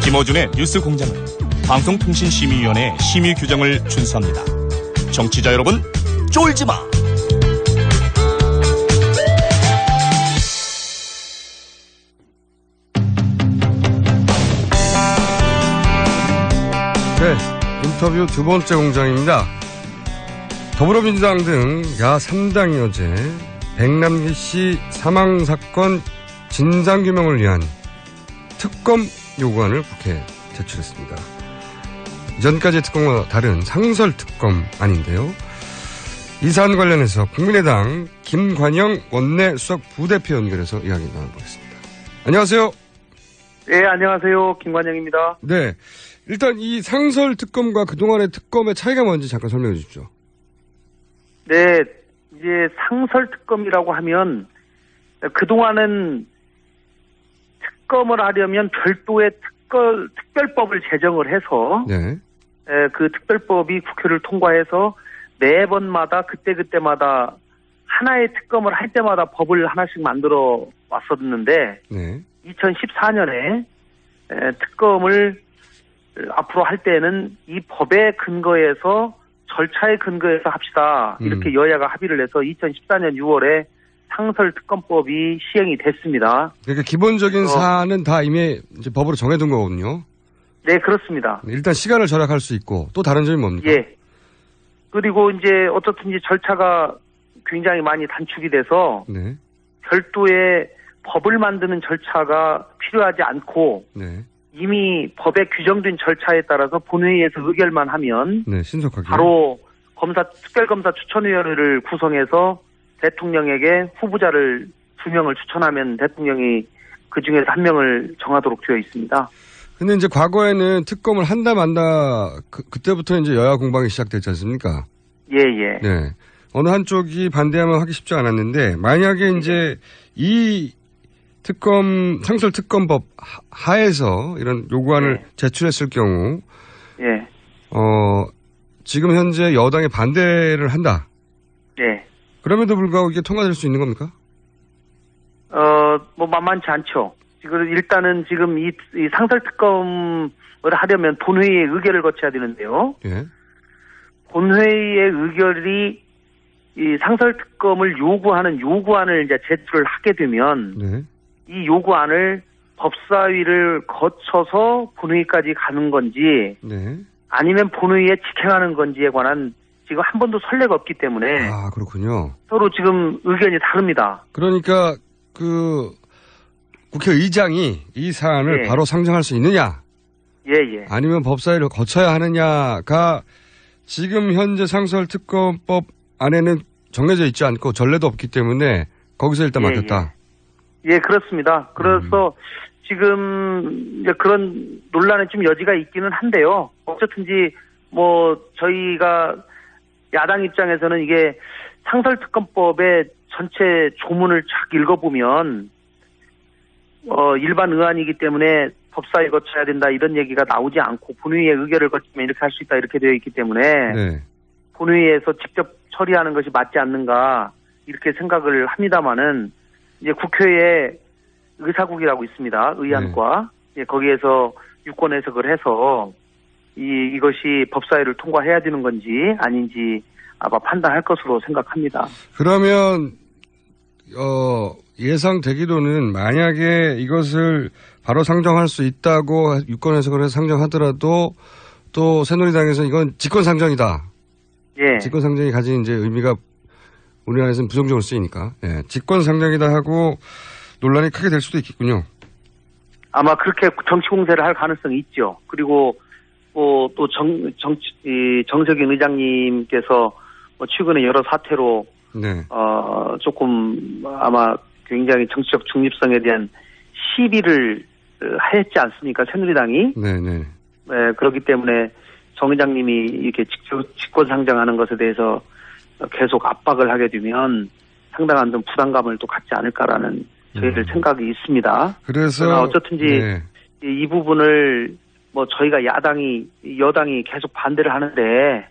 김어준의 뉴스 공장은 방송통신심의위원회 심의 규정을 준수합니다. 정치자 여러분, 쫄지 마! 네, 인터뷰 두 번째 공장입니다. 더불어민주당 등 야3당이 어제 백남기 씨 사망사건 진상규명을 위한 특검 요구안을 국회에 제출했습니다. 이전까지의 특검과 다른 상설특검안인데요. 이 사안 관련해서 국민의당 김관영 원내수석 부대표 연결해서 이야기 나눠보겠습니다. 안녕하세요. 네, 안녕하세요. 김관영입니다. 네, 일단 이 상설특검과 그동안의 특검의 차이가 뭔지 잠깐 설명해 주십시오. 네, 이제 상설특검이라고 하면 그동안은 특검을 하려면 별도의 특별법을 제정을 해서 네. 그 특별법이 국회를 통과해서 매번마다 그때마다 하나의 특검을 할 때마다 법을 하나씩 만들어 왔었는데 네. 2014년에 특검을 앞으로 할 때는 이 법에 근거해서 절차에 근거해서 합시다. 이렇게 여야가 합의를 해서 2014년 6월에 상설특검법이 시행이 됐습니다. 그러니까 기본적인 사안은 다 이미 이제 법으로 정해둔 거거든요. 네, 그렇습니다. 일단 시간을 절약할 수 있고 또 다른 점이 뭡니까? 예. 그리고 이제 어떻든지 절차가 굉장히 많이 단축이 돼서 네. 별도의 법을 만드는 절차가 필요하지 않고 네. 이미 법에 규정된 절차에 따라서 본회의에서 의결만 하면 네, 신속하게 바로 특별검사 추천위원회를 구성해서 대통령에게 후보자를 2명을 추천하면 대통령이 그중에서 1명을 정하도록 되어 있습니다. 근데 이제 과거에는 특검을 한다 만다 그때부터 이제 여야 공방이 시작됐지 않습니까? 예, 예. 네. 어느 한쪽이 반대하면 하기 쉽지 않았는데 만약에 이제 이 특검 상설특검법 하에서 이런 요구안을 제출했을 경우 지금 현재 여당이 반대를 한다. 예. 그럼에도 불구하고 이게 통과될 수 있는 겁니까? 뭐 만만치 않죠. 지금 일단은 지금 이 상설특검을 하려면 본회의의 의결을 거쳐야 되는데요. 예. 본회의의 의결이 이 상설특검을 요구하는 요구안을 이제 제출을 하게 되면 네. 이 요구안을 법사위를 거쳐서 본회의까지 가는 건지 네. 아니면 본회의에 직행하는 건지에 관한 지금 한 번도 선례가 없기 때문에 아, 그렇군요. 서로 지금 의견이 다릅니다. 그러니까 그 국회의장이 이 사안을 바로 상정할 수 있느냐? 예. 아니면 법사위를 거쳐야 하느냐가 지금 현재 상설특검법 안에는 정해져 있지 않고 전례도 없기 때문에 거기서 일단 막혔다. 예, 그렇습니다. 그래서 지금 이제 그런 논란에 좀 여지가 있기는 한데요. 어쨌든지 뭐 저희가 야당 입장에서는 이게 상설특검법의 전체 조문을 쫙 읽어보면 일반 의안이기 때문에 법사위 거쳐야 된다 이런 얘기가 나오지 않고 본회의의 의결을 거치면 이렇게 할 수 있다 이렇게 되어 있기 때문에 본회의에서 직접 처리하는 것이 맞지 않는가 이렇게 생각을 합니다마는 이제 국회에 의사국이라고 있습니다. 의안과 거기에서 유권 해석을 해서 이것이 법사위를 통과해야 되는 건지 아닌지 아마 판단할 것으로 생각합니다. 그러면 예상되기로는 만약에 이것을 바로 상정할 수 있다고 유권 해석을 해서 상정하더라도 또 새누리당에서 이건 직권상정이다. 예. 직권상정이 가진 이제 의미가 우리나라에서는 부정적으로 쓰이니까. 예, 직권상정이다 하고 논란이 크게 될 수도 있겠군요. 아마 그렇게 정치 공세를 할 가능성이 있죠. 그리고 또 정석인 의장님께서 최근에 여러 사태로 네. 조금 아마 굉장히 정치적 중립성에 대한 시비를 했지 않습니까? 새누리당이. 네네. 네, 그렇기 때문에 정 의장님이 이렇게 직권상정하는 것에 대해서 계속 압박을 하게 되면 상당한 좀 부담감을 또 갖지 않을까라는 저희들 생각이 있습니다. 그래서 어쨌든지 네. 이 부분을 저희가 여당이 계속 반대를 하는데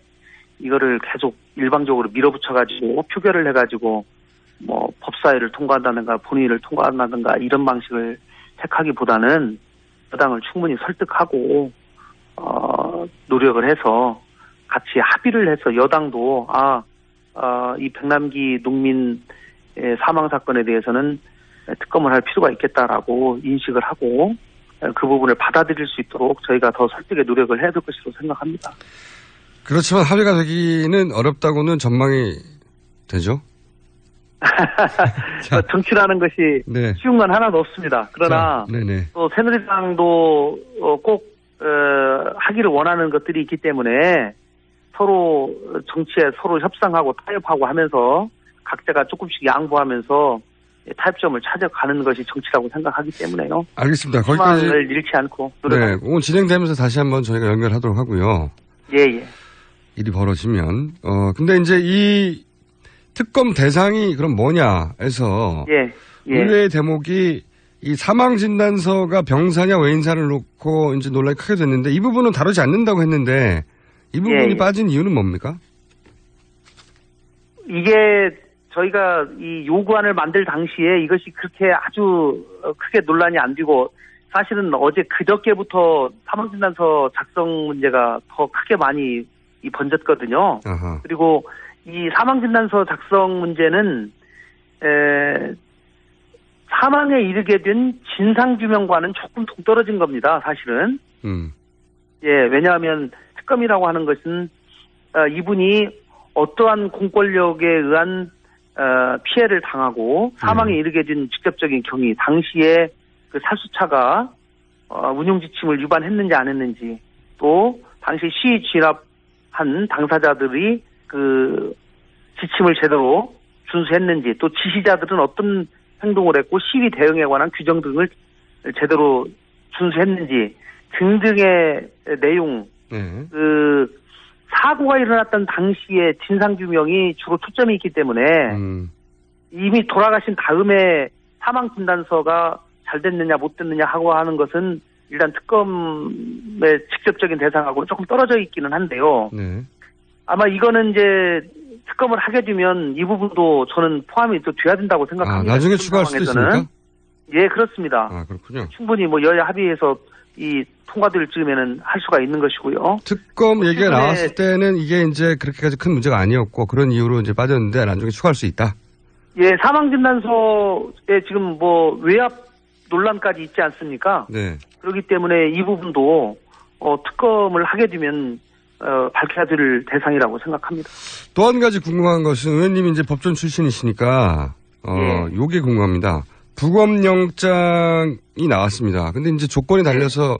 이거를 계속 일방적으로 밀어붙여가지고 표결을 해가지고 법사위를 통과한다든가 본회의를 통과한다든가 이런 방식을 택하기보다는 여당을 충분히 설득하고 노력을 해서 같이 합의를 해서 여당도 이 백남기 농민의 사망 사건에 대해서는 특검을 할 필요가 있겠다라고 인식을 하고 그 부분을 받아들일 수 있도록 저희가 더 설득의 노력을 해야 될 것이라고 생각합니다. 그렇지만 합의가 되기는 어렵다고는 전망이 되죠? 정치라는 것이 네. 쉬운 건 하나도 없습니다. 그러나 또 새누리당도 꼭 하기를 원하는 것들이 있기 때문에 서로 정치에 서로 협상하고 타협하고 하면서 각자가 조금씩 양보하면서 타협점을 찾아가는 것이 정치라고 생각하기 때문에요. 알겠습니다. 거기까지 희망을 잃지 않고 네, 오늘 진행되면서 다시 한번 저희가 연결하도록 하고요. 예. 일이 벌어지면 근데 이제 이 특검 대상이 그럼 뭐냐 해서 의외의 대목이 이 사망 진단서가 병사냐 외인사를 놓고 이제 논란이 크게 됐는데 이 부분은 다루지 않는다고 했는데 이 부분이 빠진 이유는 뭡니까? 이게 저희가 이 요구안을 만들 당시에 이것이 그렇게 아주 크게 논란이 안 되고 사실은 어제 그저께부터 사망진단서 작성 문제가 더 크게 많이 번졌거든요. 아하. 그리고 이 사망진단서 작성 문제는 사망에 이르게 된 진상규명과는 조금 동떨어진 겁니다. 사실은. 예, 왜냐하면 특검이라고 하는 것은 이분이 어떠한 공권력에 의한 피해를 당하고 사망에 이르게 된 직접적인 경위, 당시에 그 살수차가 운용 지침을 위반했는지 안 했는지, 또 당시 시위 진압한 당사자들이 그 지침을 제대로 준수했는지, 또 지시자들은 어떤 행동을 했고 시위 대응에 관한 규정 등을 제대로 준수했는지 등등의 내용, 그 사고가 일어났던 당시의 진상규명이 주로 초점이 있기 때문에 이미 돌아가신 다음에 사망진단서가 잘 됐느냐 못 됐느냐 하고 하는 것은 일단 특검의 직접적인 대상하고는 조금 떨어져 있기는 한데요. 아마 이거는 이제 특검을 하게 되면 이 부분도 저는 포함이 또 돼야 된다고 생각합니다. 나중에 추가할 수도 있습니까? 예, 그렇습니다. 그렇군요. 충분히 여야 합의해서 이 통과될 즈음에는 할 수가 있는 것이고요. 특검 얘기가 나왔을 때는 이게 이제 그렇게까지 큰 문제가 아니었고 그런 이유로 이제 빠졌는데 나중에 추가할 수 있다. 예, 사망진단서에 지금 외압 논란까지 있지 않습니까? 네. 그렇기 때문에 이 부분도 특검을 하게 되면 밝혀야 될 대상이라고 생각합니다. 또 한 가지 궁금한 것은 의원님이 이제 법전 출신이시니까 요게 궁금합니다. 부검영장이 나왔습니다. 근데 이제 조건이 달려서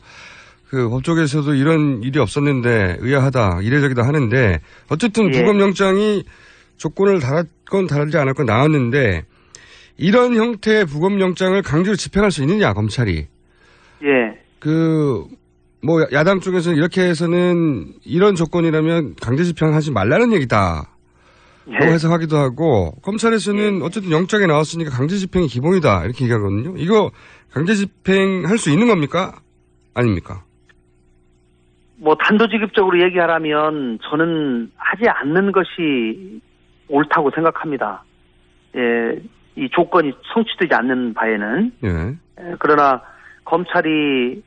그 법조계에서도 이런 일이 없었는데 의아하다, 이례적이다 하는데 어쨌든 부검영장이 조건을 달았건 달지 않았건 나왔는데 이런 형태의 부검영장을 강제로 집행할 수 있느냐, 검찰이. 야당 쪽에서는 이렇게 해서는 이런 조건이라면 강제 집행하지 말라는 얘기다. 라고 해석하기도 하고, 검찰에서는 어쨌든 영장에 나왔으니까 강제 집행이 기본이다. 이렇게 얘기하거든요. 이거 강제 집행할 수 있는 겁니까? 아닙니까? 단도직입적으로 얘기하라면 저는 하지 않는 것이 옳다고 생각합니다. 예, 이 조건이 성취되지 않는 바에는. 그러나 검찰이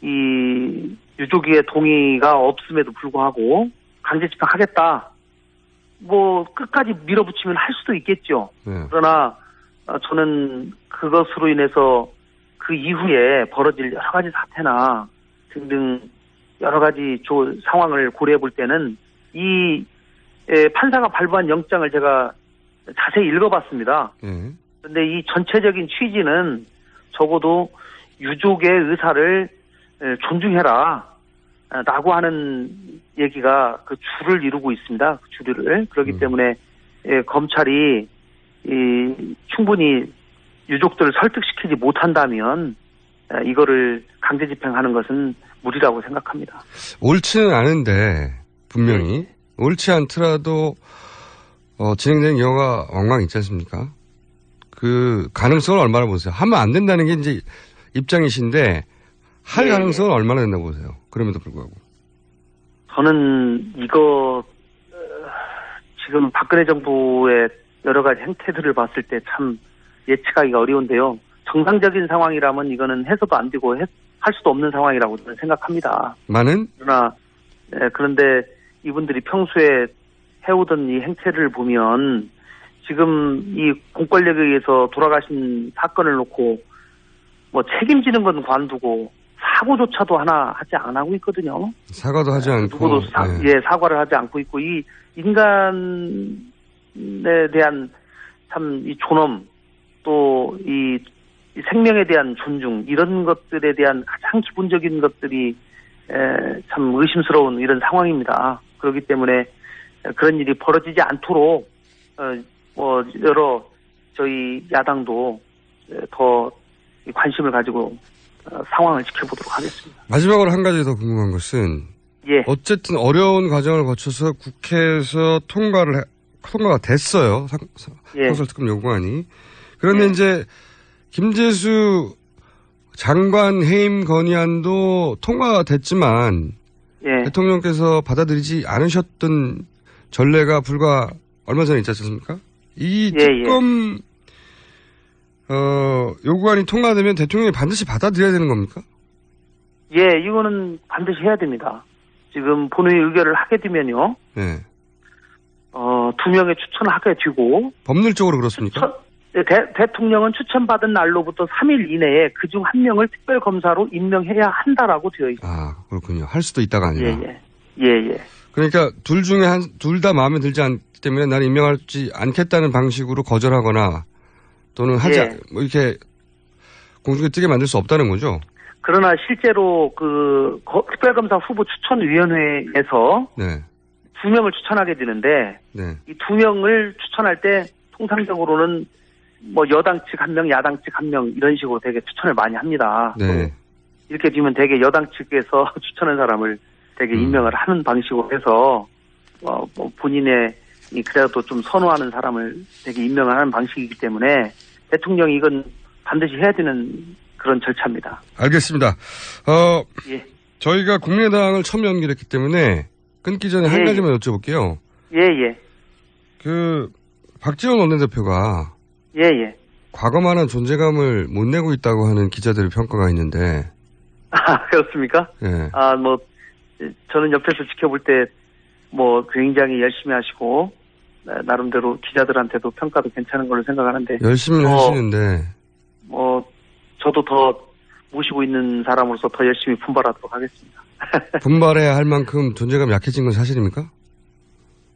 이 유족의 동의가 없음에도 불구하고 강제 집행하겠다. 끝까지 밀어붙이면 할 수도 있겠죠. 그러나 저는 그것으로 인해서 그 이후에 벌어질 여러 가지 사태나 등등 여러 가지 상황을 고려해 볼 때는 이 판사가 발부한 영장을 제가 자세히 읽어봤습니다. 그런데 이 전체적인 취지는 적어도 유족의 의사를 존중해라 라고 하는 얘기가 그 줄을 이루고 있습니다. 그 줄을. 그렇기 때문에 검찰이 충분히 유족들을 설득시키지 못한다면 이거를 강제 집행하는 것은 무리라고 생각합니다. 옳지는 않은데 분명히 옳지 않더라도 진행되는 경우가 왕왕 있지 않습니까? 그 가능성을 얼마나 보세요? 하면 안 된다는 게 이제 입장이신데 할 가능성은 얼마나 된다고 보세요? 그럼에도 불구하고. 저는 이거 지금 박근혜 정부의 여러 가지 행태들을 봤을 때 참 예측하기가 어려운데요. 정상적인 상황이라면 이거는 해서도 안 되고 할 수도 없는 상황이라고 저는 생각합니다. 그런데 이분들이 평소에 해오던 이 행태를 보면 지금 이 공권력에 의해서 돌아가신 사건을 놓고 뭐 책임지는 건 관두고 사고조차도 하나 하지 안 하고 있거든요. 사과도 하지 않고. 누구도 사과를 하지 않고 있고 이 인간에 대한 참 이 존엄 또 이 생명에 대한 존중 이런 것들에 대한 가장 기본적인 것들이 참 의심스러운 이런 상황입니다. 그렇기 때문에 그런 일이 벌어지지 않도록 여러 저희 야당도 더 관심을 가지고 상황을 지켜보도록 하겠습니다. 마지막으로 한 가지 더 궁금한 것은 어쨌든 어려운 과정을 거쳐서 국회에서 통과가 됐어요. 상설특검 요구안이. 그런데 이제 김재수 장관 해임 건의안도 통과가 됐지만 대통령께서 받아들이지 않으셨던 전례가 불과 얼마 전에 있지 않습니까? 이 특검 요구안이 통과되면 대통령이 반드시 받아들여야 되는 겁니까? 이거는 반드시 해야 됩니다. 지금 본회의 의결을 하게 되면요. 2명의 추천을 하게 되고. 법률적으로 그렇습니까? 대통령은 추천받은 날로부터 3일 이내에 그중 1명을 특별검사로 임명해야 한다라고 되어 있습니다. 그렇군요. 할 수도 있다가 아니라. 그러니까 둘 중에 둘 다 마음에 들지 않기 때문에 나는 임명하지 않겠다는 방식으로 거절하거나 또는 이렇게 공중에 뜨게 만들 수 없다는 거죠? 그러나 실제로 특별검사 후보 추천위원회에서 2명을 추천하게 되는데 이 2명을 추천할 때 통상적으로는 뭐 여당 측 1명, 야당 측 1명 이런 식으로 되게 추천을 많이 합니다. 이렇게 되면 되게 여당 측에서 추천한 사람을 되게 임명을 하는 방식으로 해서 본인의 그래도 좀 선호하는 사람을 되게 임명을 하는 방식이기 때문에 대통령이 이건 반드시 해야 되는 그런 절차입니다. 알겠습니다. 저희가 국민의당을 처음 연결했기 때문에 끊기 전에 한 가지만 여쭤볼게요. 박지원 원내대표가 과거만한 존재감을 못 내고 있다고 하는 기자들의 평가가 있는데. 그렇습니까? 저는 옆에서 지켜볼 때 굉장히 열심히 하시고 나름대로 기자들한테도 평가도 괜찮은 걸로 생각하는데. 열심히 하시는데. 저도 더 모시고 있는 사람으로서 더 열심히 분발하도록 하겠습니다. 분발해야 할 만큼 존재감이 약해진 건 사실입니까?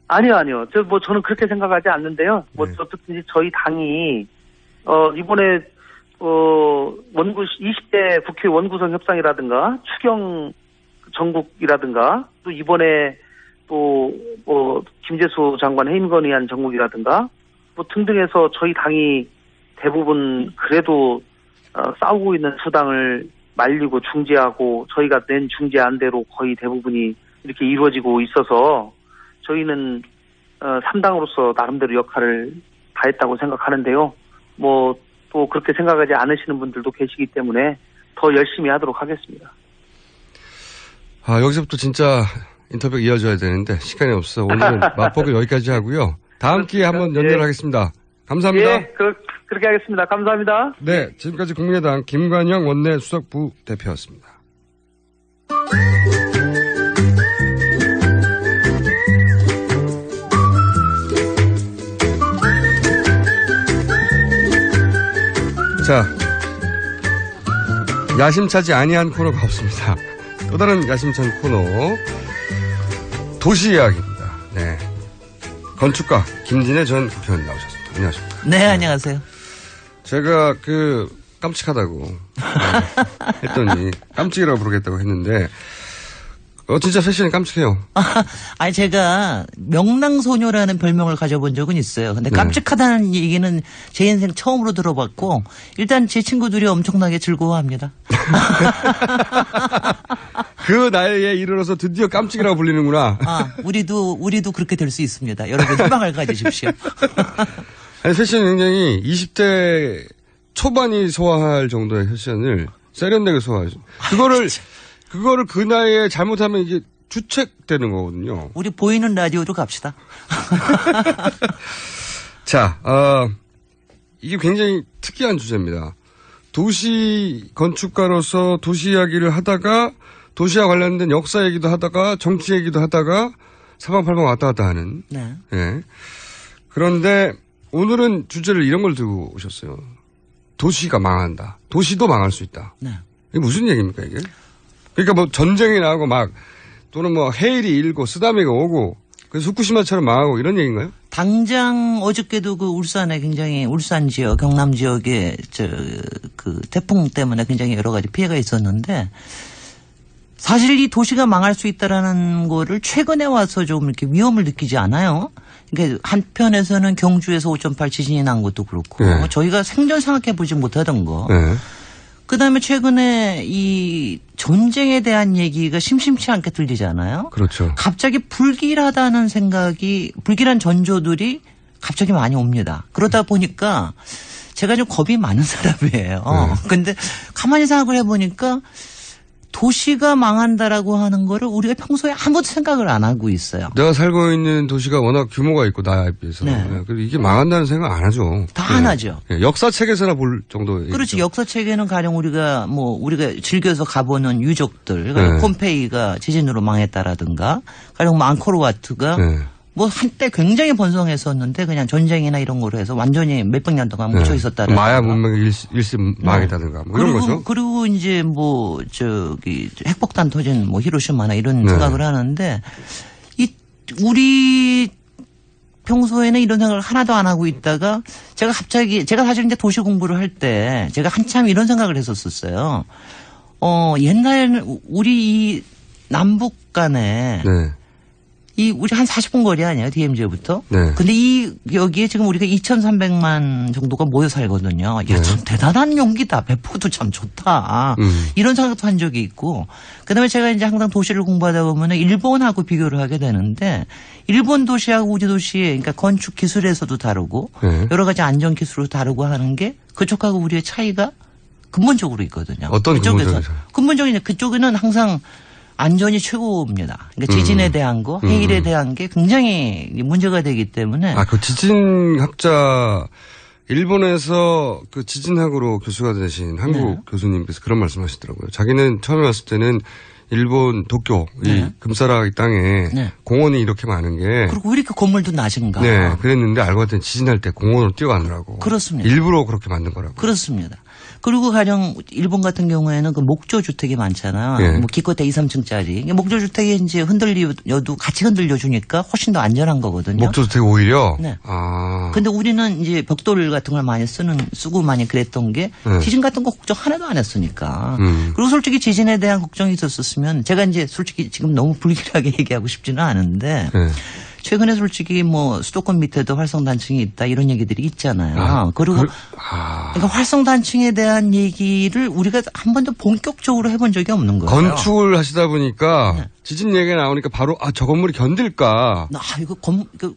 아니요. 저는 그렇게 생각하지 않는데요. 어쨌든지 저희 당이, 이번에, 20대 국회 원구성 협상이라든가, 추경 전국이라든가, 또 이번에 김재수 장관 해임 건의안 전국이라든가, 등등해서 저희 당이 대부분 그래도, 싸우고 있는 수당을 말리고 중재하고, 저희가 낸 중재안대로 거의 대부분이 이렇게 이루어지고 있어서, 저희는 3당으로서 나름대로 역할을 다했다고 생각하는데요. 또 그렇게 생각하지 않으시는 분들도 계시기 때문에 더 열심히 하도록 하겠습니다. 여기서부터 진짜 인터뷰가 이어져야 되는데 시간이 없어. 오늘은 맛보기 여기까지 하고요. 다음 기회에 한번 연결하겠습니다. 감사합니다. 그렇게 하겠습니다. 감사합니다. 네, 지금까지 국민의당 김관영 원내 수석부 대표였습니다. 자, 야심차지 아니한 코너가 없습니다. 또 다른 야심찬 코너, 도시 이야기입니다. 건축가 김진애 전 국회의원 나오셨습니다. 안녕하십니까. 네, 안녕하세요. 제가 깜찍하다고 했더니 깜찍이라고 부르겠다고 했는데 진짜 패션이 깜찍해요. 아니 제가 명랑소녀라는 별명을 가져본 적은 있어요. 근데 깜찍하다는 얘기는 제 인생 처음으로 들어봤고 일단 제 친구들이 엄청나게 즐거워합니다. 그 나이에 이르러서 드디어 깜찍이라고 불리는구나. 우리도 그렇게 될 수 있습니다. 여러분 희망을 가지십시오. 아니, 패션이 굉장히 20대 초반이 소화할 정도의 패션을 세련되게 소화하죠. 그거를 그 나이에 잘못하면 이게 주책되는 거거든요. 우리 보이는 라디오로 갑시다. 자, 이게 굉장히 특이한 주제입니다. 도시 건축가로서 도시 이야기를 하다가 도시와 관련된 역사 얘기도 하다가 정치 얘기도 하다가 사방팔방 왔다 갔다 하는. 네. 예. 그런데 오늘은 주제를 이런 걸 들고 오셨어요. 도시가 망한다. 도시도 망할 수 있다. 네. 이게 무슨 얘기입니까, 이게? 그러니까 뭐 전쟁이 나고 또는 뭐 해일이 일고 쓰다미가 오고 그래서 후쿠시마처럼 망하고 이런 얘기인가요? 당장 어저께도 울산에 굉장히 울산 지역, 경남 지역에 태풍 때문에 굉장히 여러 가지 피해가 있었는데 사실 이 도시가 망할 수 있다라는 거를 최근에 와서 좀 이렇게 위험을 느끼지 않아요? 그러니까 한편에서는 경주에서 5.8 지진이 난 것도 그렇고 저희가 생전 생각해 보지 못하던 거. 그다음에 최근에 이 전쟁에 대한 얘기가 심심치 않게 들리잖아요. 그렇죠. 갑자기 불길하다는 불길한 전조들이 갑자기 많이 옵니다. 그러다 보니까 제가 좀 겁이 많은 사람이에요. 근데 가만히 생각을 해보니까 도시가 망한다라고 하는 거를 우리가 평소에 아무도 생각을 안 하고 있어요. 내가 살고 있는 도시가 워낙 규모가 있고 나에 비해서. 그래서 이게 망한다는 생각 안 하죠. 다 안 하죠. 역사책에서나 볼 정도의. 그렇지. 역사책에는 가령 우리가 즐겨서 가보는 유적들. 폼페이가 지진으로 망했다라든가 가령 앙코르와트가 한때 굉장히 번성했었는데 그냥 전쟁이나 이런 거로 해서 완전히 몇백 년 동안 묻혀 있었다라든가. 마야 문명의 일시 망했다든가 이런 거죠. 그리고 이제 핵폭탄 터진 히로시마나 이런 생각을 하는데 우리 평소에는 이런 생각을 하나도 안 하고 있다가 제가 사실 이제 도시 공부를 할 때 제가 한참 이런 생각을 했었어요. 옛날에는 우리 이 남북 간에 우리 한 40분 거리 아니에요? DMZ부터. 근데 여기에 지금 우리가 2,300만 정도가 모여 살거든요. 야, 참 대단한 용기다. 배포도 참 좋다. 이런 생각도 한 적이 있고. 그 다음에 제가 이제 항상 도시를 공부하다 보면 일본하고 비교를 하게 되는데 일본 도시하고 우리 도시의 그러니까 건축 기술에서도 다르고 여러 가지 안전 기술도 다르고 하는 게 그쪽하고 우리의 차이가 근본적으로 있거든요. 어떤 근본적인 차이? 근본적인 그쪽에는 항상 안전이 최고입니다. 그러니까 지진에 대한 거, 해일에 대한 게 굉장히 문제가 되기 때문에. 그 지진학자, 일본에서 그 지진학으로 교수가 되신 한국 교수님께서 그런 말씀 하시더라고요. 자기는 처음에 왔을 때는 일본 도쿄, 이 금사라기 땅에 공원이 이렇게 많은 게. 그리고 왜 이렇게 건물도 낮은가. 그랬는데 알고 봤더니 지진할 때 공원으로 뛰어가느라고. 그렇습니다. 일부러 그렇게 만든 거라고. 그렇습니다. 그리고 가령 일본 같은 경우에는 목조 주택이 많잖아요. 기껏해 2, 3층짜리. 목조 주택이 이제 흔들려도 같이 흔들려주니까 훨씬 더 안전한 거거든요. 목조 주택 오히려? 근데 우리는 이제 벽돌 같은 걸 많이 쓰고 많이 그랬던 게 지진 같은 거 걱정 하나도 안 했으니까. 그리고 솔직히 지진에 대한 걱정이 있었으면 제가 이제 솔직히 지금 너무 불길하게 얘기하고 싶지는 않은데 최근에 솔직히 수도권 밑에도 활성단층이 있다 이런 얘기들이 있잖아요. 그리고 그러니까 활성단층에 대한 얘기를 우리가 한 번도 본격적으로 해본 적이 없는 거예요. 건축을 하시다 보니까 지진 얘기가 나오니까 바로 저 건물이 견딜까.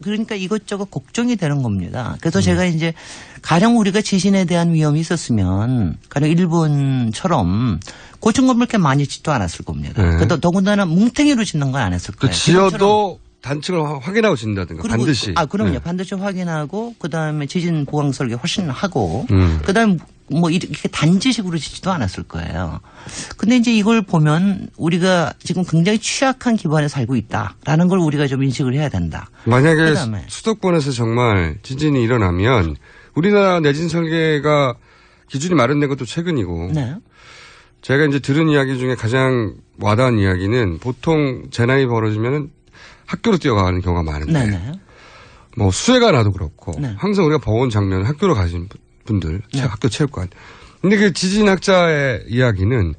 그러니까 이것저것 걱정이 되는 겁니다. 그래서 제가 이제 가령 우리가 지진에 대한 위험이 있었으면 가령 일본처럼 고층 건물 이렇게 많이 짓도 않았을 겁니다. 더군다나 뭉탱이로 짓는 건 안 했을 거예요. 지어도 단층을 확인하고 짓는다든가 반드시. 그럼요. 반드시 확인하고 그다음에 지진 보강 설계 훨씬 하고 그다음에 이렇게 단지식으로 짓지도 않았을 거예요. 근데 이제 이걸 보면 우리가 지금 굉장히 취약한 기반에 살고 있다라는 걸 우리가 좀 인식을 해야 된다. 만약에 그다음에 수도권에서 정말 지진이 일어나면 우리나라 내진 설계가 기준이 마련된 것도 최근이고. 제가 이제 들은 이야기 중에 가장 와닿은 이야기는 보통 재난이 벌어지면은 학교로 뛰어가는 경우가 많은데 뭐 수해가 나도 그렇고 네. 항상 우리가 보온 장면 학교로 가신 분들 네. 학교 체육관. 근데 그 지진학자의 이야기는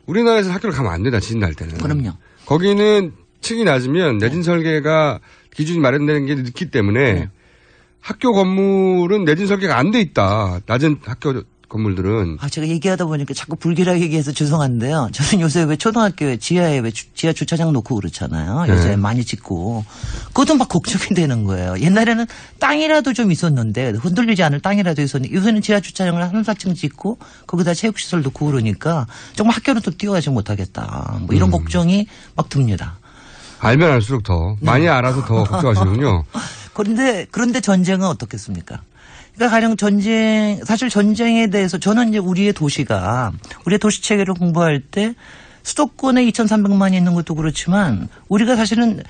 우리나라에서 학교를 가면 안 된다. 지진 날 때는. 그럼요. 거기는 층이 낮으면 내진 설계가 기준이 마련되는 게 늦기 때문에 네. 학교 건물은 내진 설계가 안 돼 있다. 낮은 학교 건물들은. 제가 얘기하다 보니까 자꾸 불길하게 얘기해서 죄송한데요. 저는 요새 왜 초등학교에 지하에 왜 지하 주차장 놓고 그렇잖아요. 요새 네. 많이 짓고. 그것도 막 걱정이 되는 거예요. 옛날에는 땅이라도 좀 있었는데 흔들리지 않을 땅이라도 있었는데 요새는 지하 주차장을 한 4층 짓고 거기다 체육시설 놓고 그러니까 정말 학교는 또 뛰어가지 못하겠다. 뭐 이런 걱정이 막 듭니다. 알면 알수록 더. 많이 알아서 더 걱정하시는군요. 그런데 전쟁은 어떻겠습니까? 그러니까 가령 사실 전쟁에 대해서 저는 이제 우리의 도시 체계를 공부할 때 수도권에 2,300만이 있는 것도 그렇지만 우리가 사실은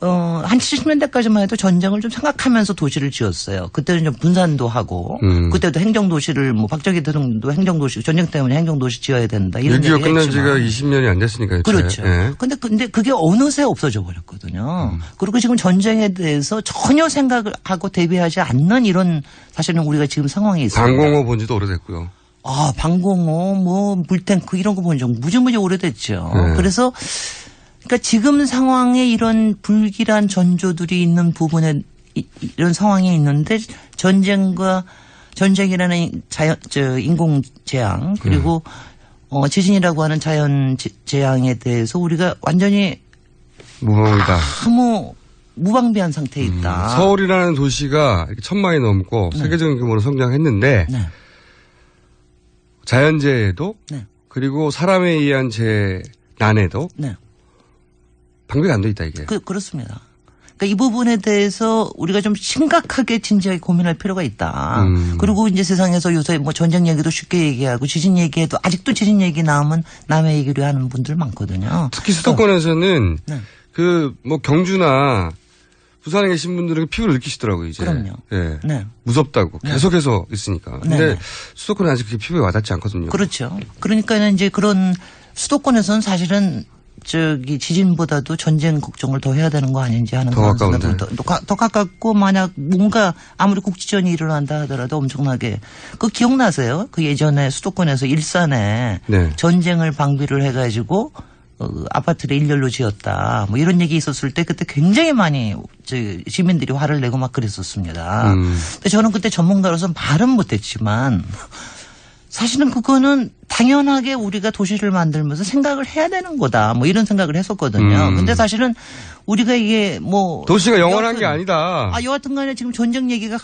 한 70년대까지만 해도 전쟁을 좀 생각하면서 도시를 지었어요. 그때는 좀 분산도 하고 그때도 행정도시를 박정희 대통령도 행정도시 전쟁 때문에 행정도시 지어야 된다. 이런 얘기 6.25 끝난 지가 20년이 안 됐으니까요. 그렇죠. 네. 근데 그게 어느새 없어져 버렸거든요. 그리고 지금 전쟁에 대해서 전혀 생각을 하고 대비하지 않는 이런 사실은 우리가 지금 상황에 있습니다. 방공호 본 지도 오래됐고요. 방공호, 물탱크 이런 거 본 적 무지무지 오래됐죠. 네. 그래서 그러니까 지금 상황에 이런 불길한 전조들이 있는 부분에 이런 상황이 있는데 전쟁이라는 인공 재앙 그리고 지진이라고 하는 자연 재앙에 대해서 우리가 완전히 무방비다. 너무 무방비한 상태에 있다. 서울이라는 도시가 1,000만이 넘고 네. 세계적인 규모로 성장했는데 네. 자연재해도 네. 그리고 사람에 의한 재난에도 네. 방비가 안 돼 있다 이게. 그렇습니다. 그러니까 이 부분에 대해서 우리가 좀 심각하게 진지하게 고민할 필요가 있다. 그리고 이제 세상에서 요새 전쟁 얘기도 쉽게 얘기하고 지진 얘기해도 아직도 지진 얘기 나오면 남의 얘기를 하는 분들 많거든요. 특히 수도권에서는 네. 경주나 부산에 계신 분들은 피부를 느끼시더라고요 이제. 그럼요. 예. 네. 무섭다고 계속해서 있으니까. 근데 네. 수도권은 아직 그게 피부에 와닿지 않거든요. 그렇죠. 그러니까는 이제 그런 수도권에서는 사실은 지진보다도 전쟁 걱정을 더 해야 되는 거 아닌지 하는 더 가까운데. 더 가깝고 만약 뭔가 아무리 국지전이 일어난다 하더라도 엄청나게 기억나세요? 그 예전에 수도권에서 일산에 네. 전쟁을 방비를 해가지고 아파트를 일렬로 지었다. 이런 얘기 있었을 때 그때 굉장히 많이 시민들이 화를 내고 막 그랬었습니다. 근데 저는 그때 전문가로서 말은 못했지만 사실은 그거는 당연하게 우리가 도시를 만들면서 생각을 해야 되는 거다. 이런 생각을 했었거든요. 근데 사실은 우리가 이게 도시가 영원한 게 아니다. 여하튼 간에 지금 전쟁 얘기가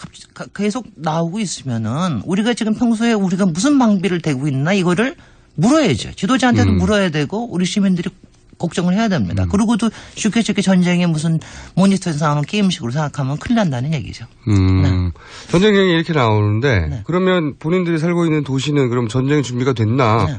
계속 나오고 있으면은 우리가 지금 평소에 우리가 무슨 방비를 대고 있나 이거를 물어야죠. 지도자한테도 물어야 되고 우리 시민들이 걱정을 해야 됩니다. 그리고도 쉽게 전쟁에 무슨 모니터에서 나오는 게임식으로 생각하면 큰일 난다는 얘기죠. 네. 전쟁 얘기 이렇게 나오는데 네. 그러면 본인들이 살고 있는 도시는 그럼 전쟁 준비가 됐나? 네.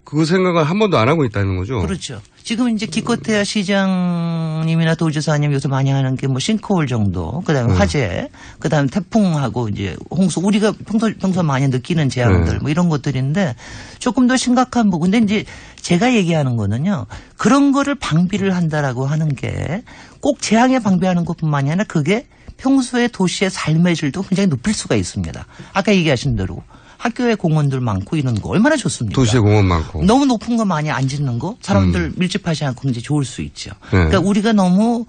그 생각을 한 번도 안 하고 있다는 거죠. 그렇죠. 지금 이제 기껏해야 시장님이나 도지사님 요새 많이 하는 게 싱크홀 정도, 그다음에 화재, 그다음에 태풍하고 이제 홍수, 우리가 평소 많이 느끼는 재앙들 이런 것들인데 조금 더 심각한 부분. 근데 이제 제가 얘기하는 거는요. 그런 거를 방비를 한다라고 하는 게 꼭 재앙에 방비하는 것뿐만이 아니라 그게 평소에 도시의 삶의 질도 굉장히 높일 수가 있습니다. 아까 얘기하신 대로. 학교에 공원들 많고 이런 거 얼마나 좋습니까? 도시에 공원 많고. 너무 높은 거 많이 안 짓는 거 사람들 밀집하지 않고 굉장히 좋을 수 있죠. 그러니까 우리가 너무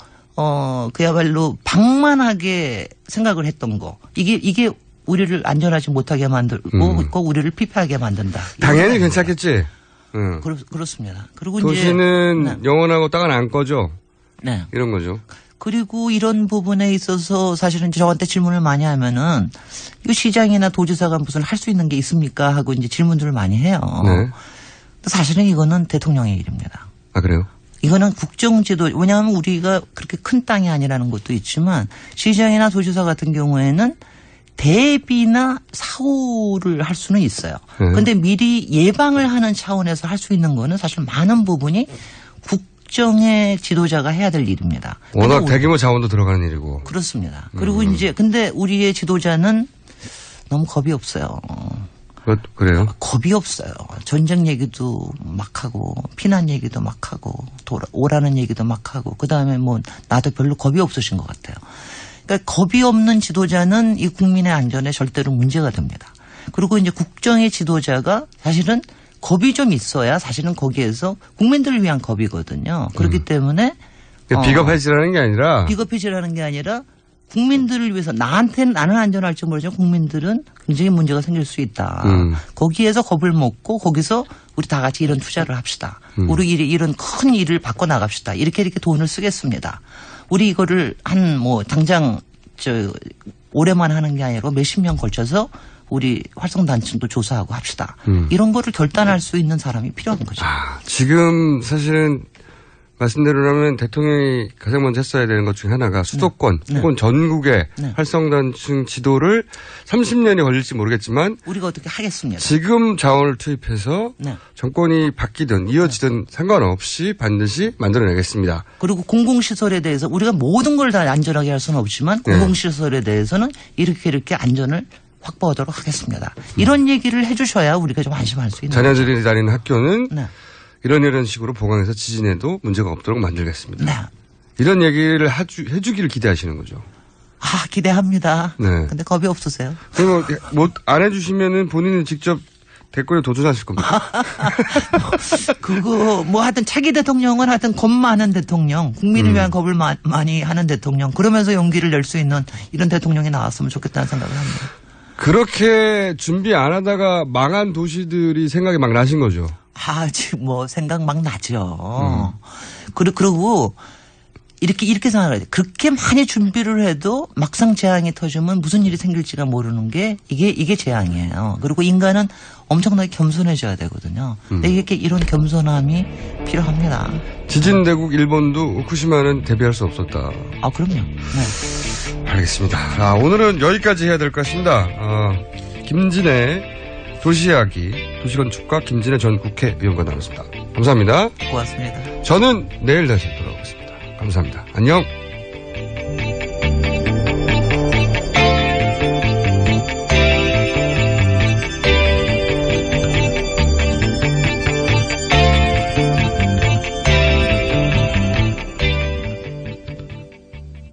그야말로 방만하게 생각을 했던 거 이게 우리를 안전하지 못하게 만들고 꼭 우리를 피폐하게 만든다. 당연히 괜찮겠지. 그렇습니다. 그리고 도시는 이제 영원하고 땅은 안 꺼져. 네. 이런 거죠. 그리고 이런 부분에 있어서 사실은 저한테 질문을 많이 하면은 이 시장이나 도지사가 무슨 할 수 있는 게 있습니까 하고 이제 질문들을 많이 해요. 네. 사실은 이거는 대통령의 일입니다. 아, 그래요? 이거는 국정지도, 왜냐하면 우리가 그렇게 큰 땅이 아니라는 것도 있지만 시장이나 도지사 같은 경우에는 대비나 사후를 할 수는 있어요. 그런데 미리 예방을 하는 차원에서 할 수 있는 거는 사실 많은 부분이 국정의 지도자가 해야 될 일입니다. 워낙 대규모 자원도 들어가는 일이고. 그렇습니다. 그리고 이제 근데 우리의 지도자는 너무 겁이 없어요. 그래요? 겁이 없어요. 전쟁 얘기도 막 하고 피난 얘기도 막 하고 오라는 얘기도 막 하고 그다음에 나도 별로 겁이 없으신 것 같아요. 그러니까 겁이 없는 지도자는 이 국민의 안전에 절대로 문제가 됩니다. 그리고 이제 국정의 지도자가 사실은 겁이 좀 있어야 사실은 거기에서 국민들을 위한 겁이거든요. 그렇기 때문에 비겁해지라는 게 아니라 비겁해지라는 게 아니라 국민들을 위해서 나는 안전할지 모르지만 국민들은 굉장히 문제가 생길 수 있다. 거기에서 겁을 먹고 거기서 우리 다 같이 이런 투자를 합시다. 우리 이런 큰 일을 바꿔 나갑시다. 이렇게 돈을 쓰겠습니다. 우리 이거를 당장 올해만 하는 게 아니라 몇십 년 걸쳐서 우리 활성단층도 조사하고 합시다. 이런 거를 결단할 수 있는 사람이 필요한 거죠. 지금 사실은 말씀대로라면 대통령이 가장 먼저 했어야 되는 것 중에 하나가 수도권 혹은 전국의 활성단층 지도를 30년이 걸릴지 모르겠지만 우리가 어떻게 하겠습니다. 지금 자원을 투입해서 정권이 바뀌든 이어지든 상관없이 반드시 만들어내겠습니다. 그리고 공공시설에 대해서 우리가 모든 걸 다 안전하게 할 수는 없지만 공공시설에 대해서는 이렇게 안전을 확보하도록 하겠습니다. 이런 얘기를 해 주셔야 우리가 좀 안심할 수 있는 자녀들이 거죠. 다니는 학교는 이런 식으로 보강해서 지진에도 문제가 없도록 만들겠습니다. 네. 이런 얘기를 해주기를 기대하시는 거죠. 기대합니다. 네. 근데 겁이 없으세요? 그럼 안 해주시면은 본인은 직접 댓글에 도전하실 겁니다. 그거 하여튼 차기 대통령은 하여튼 겁 많은 대통령, 국민을 위한 겁을 많이 하는 대통령, 그러면서 용기를 낼 수 있는 이런 대통령이 나왔으면 좋겠다는 생각을 합니다. 그렇게 준비 안 하다가 망한 도시들이 생각이 막 나신 거죠. 지금 생각 막 나죠. 그리고 이렇게 생각을 해요. 그렇게 많이 준비를 해도 막상 재앙이 터지면 무슨 일이 생길지가 모르는 게 이게 재앙이에요. 그리고 인간은 엄청나게 겸손해져야 되거든요. 근데 이런 겸손함이 필요합니다. 지진 대국 일본도 후쿠시마는 대비할 수 없었다. 그럼요. 네. 알겠습니다. 오늘은 여기까지 해야 될 것 같습니다. 김진애 도시이야기 도시건축가 김진애 전 국회의원과 나눴습니다. 감사합니다. 고맙습니다. 저는 내일 다시 돌아오겠습니다. 감사합니다. 안녕.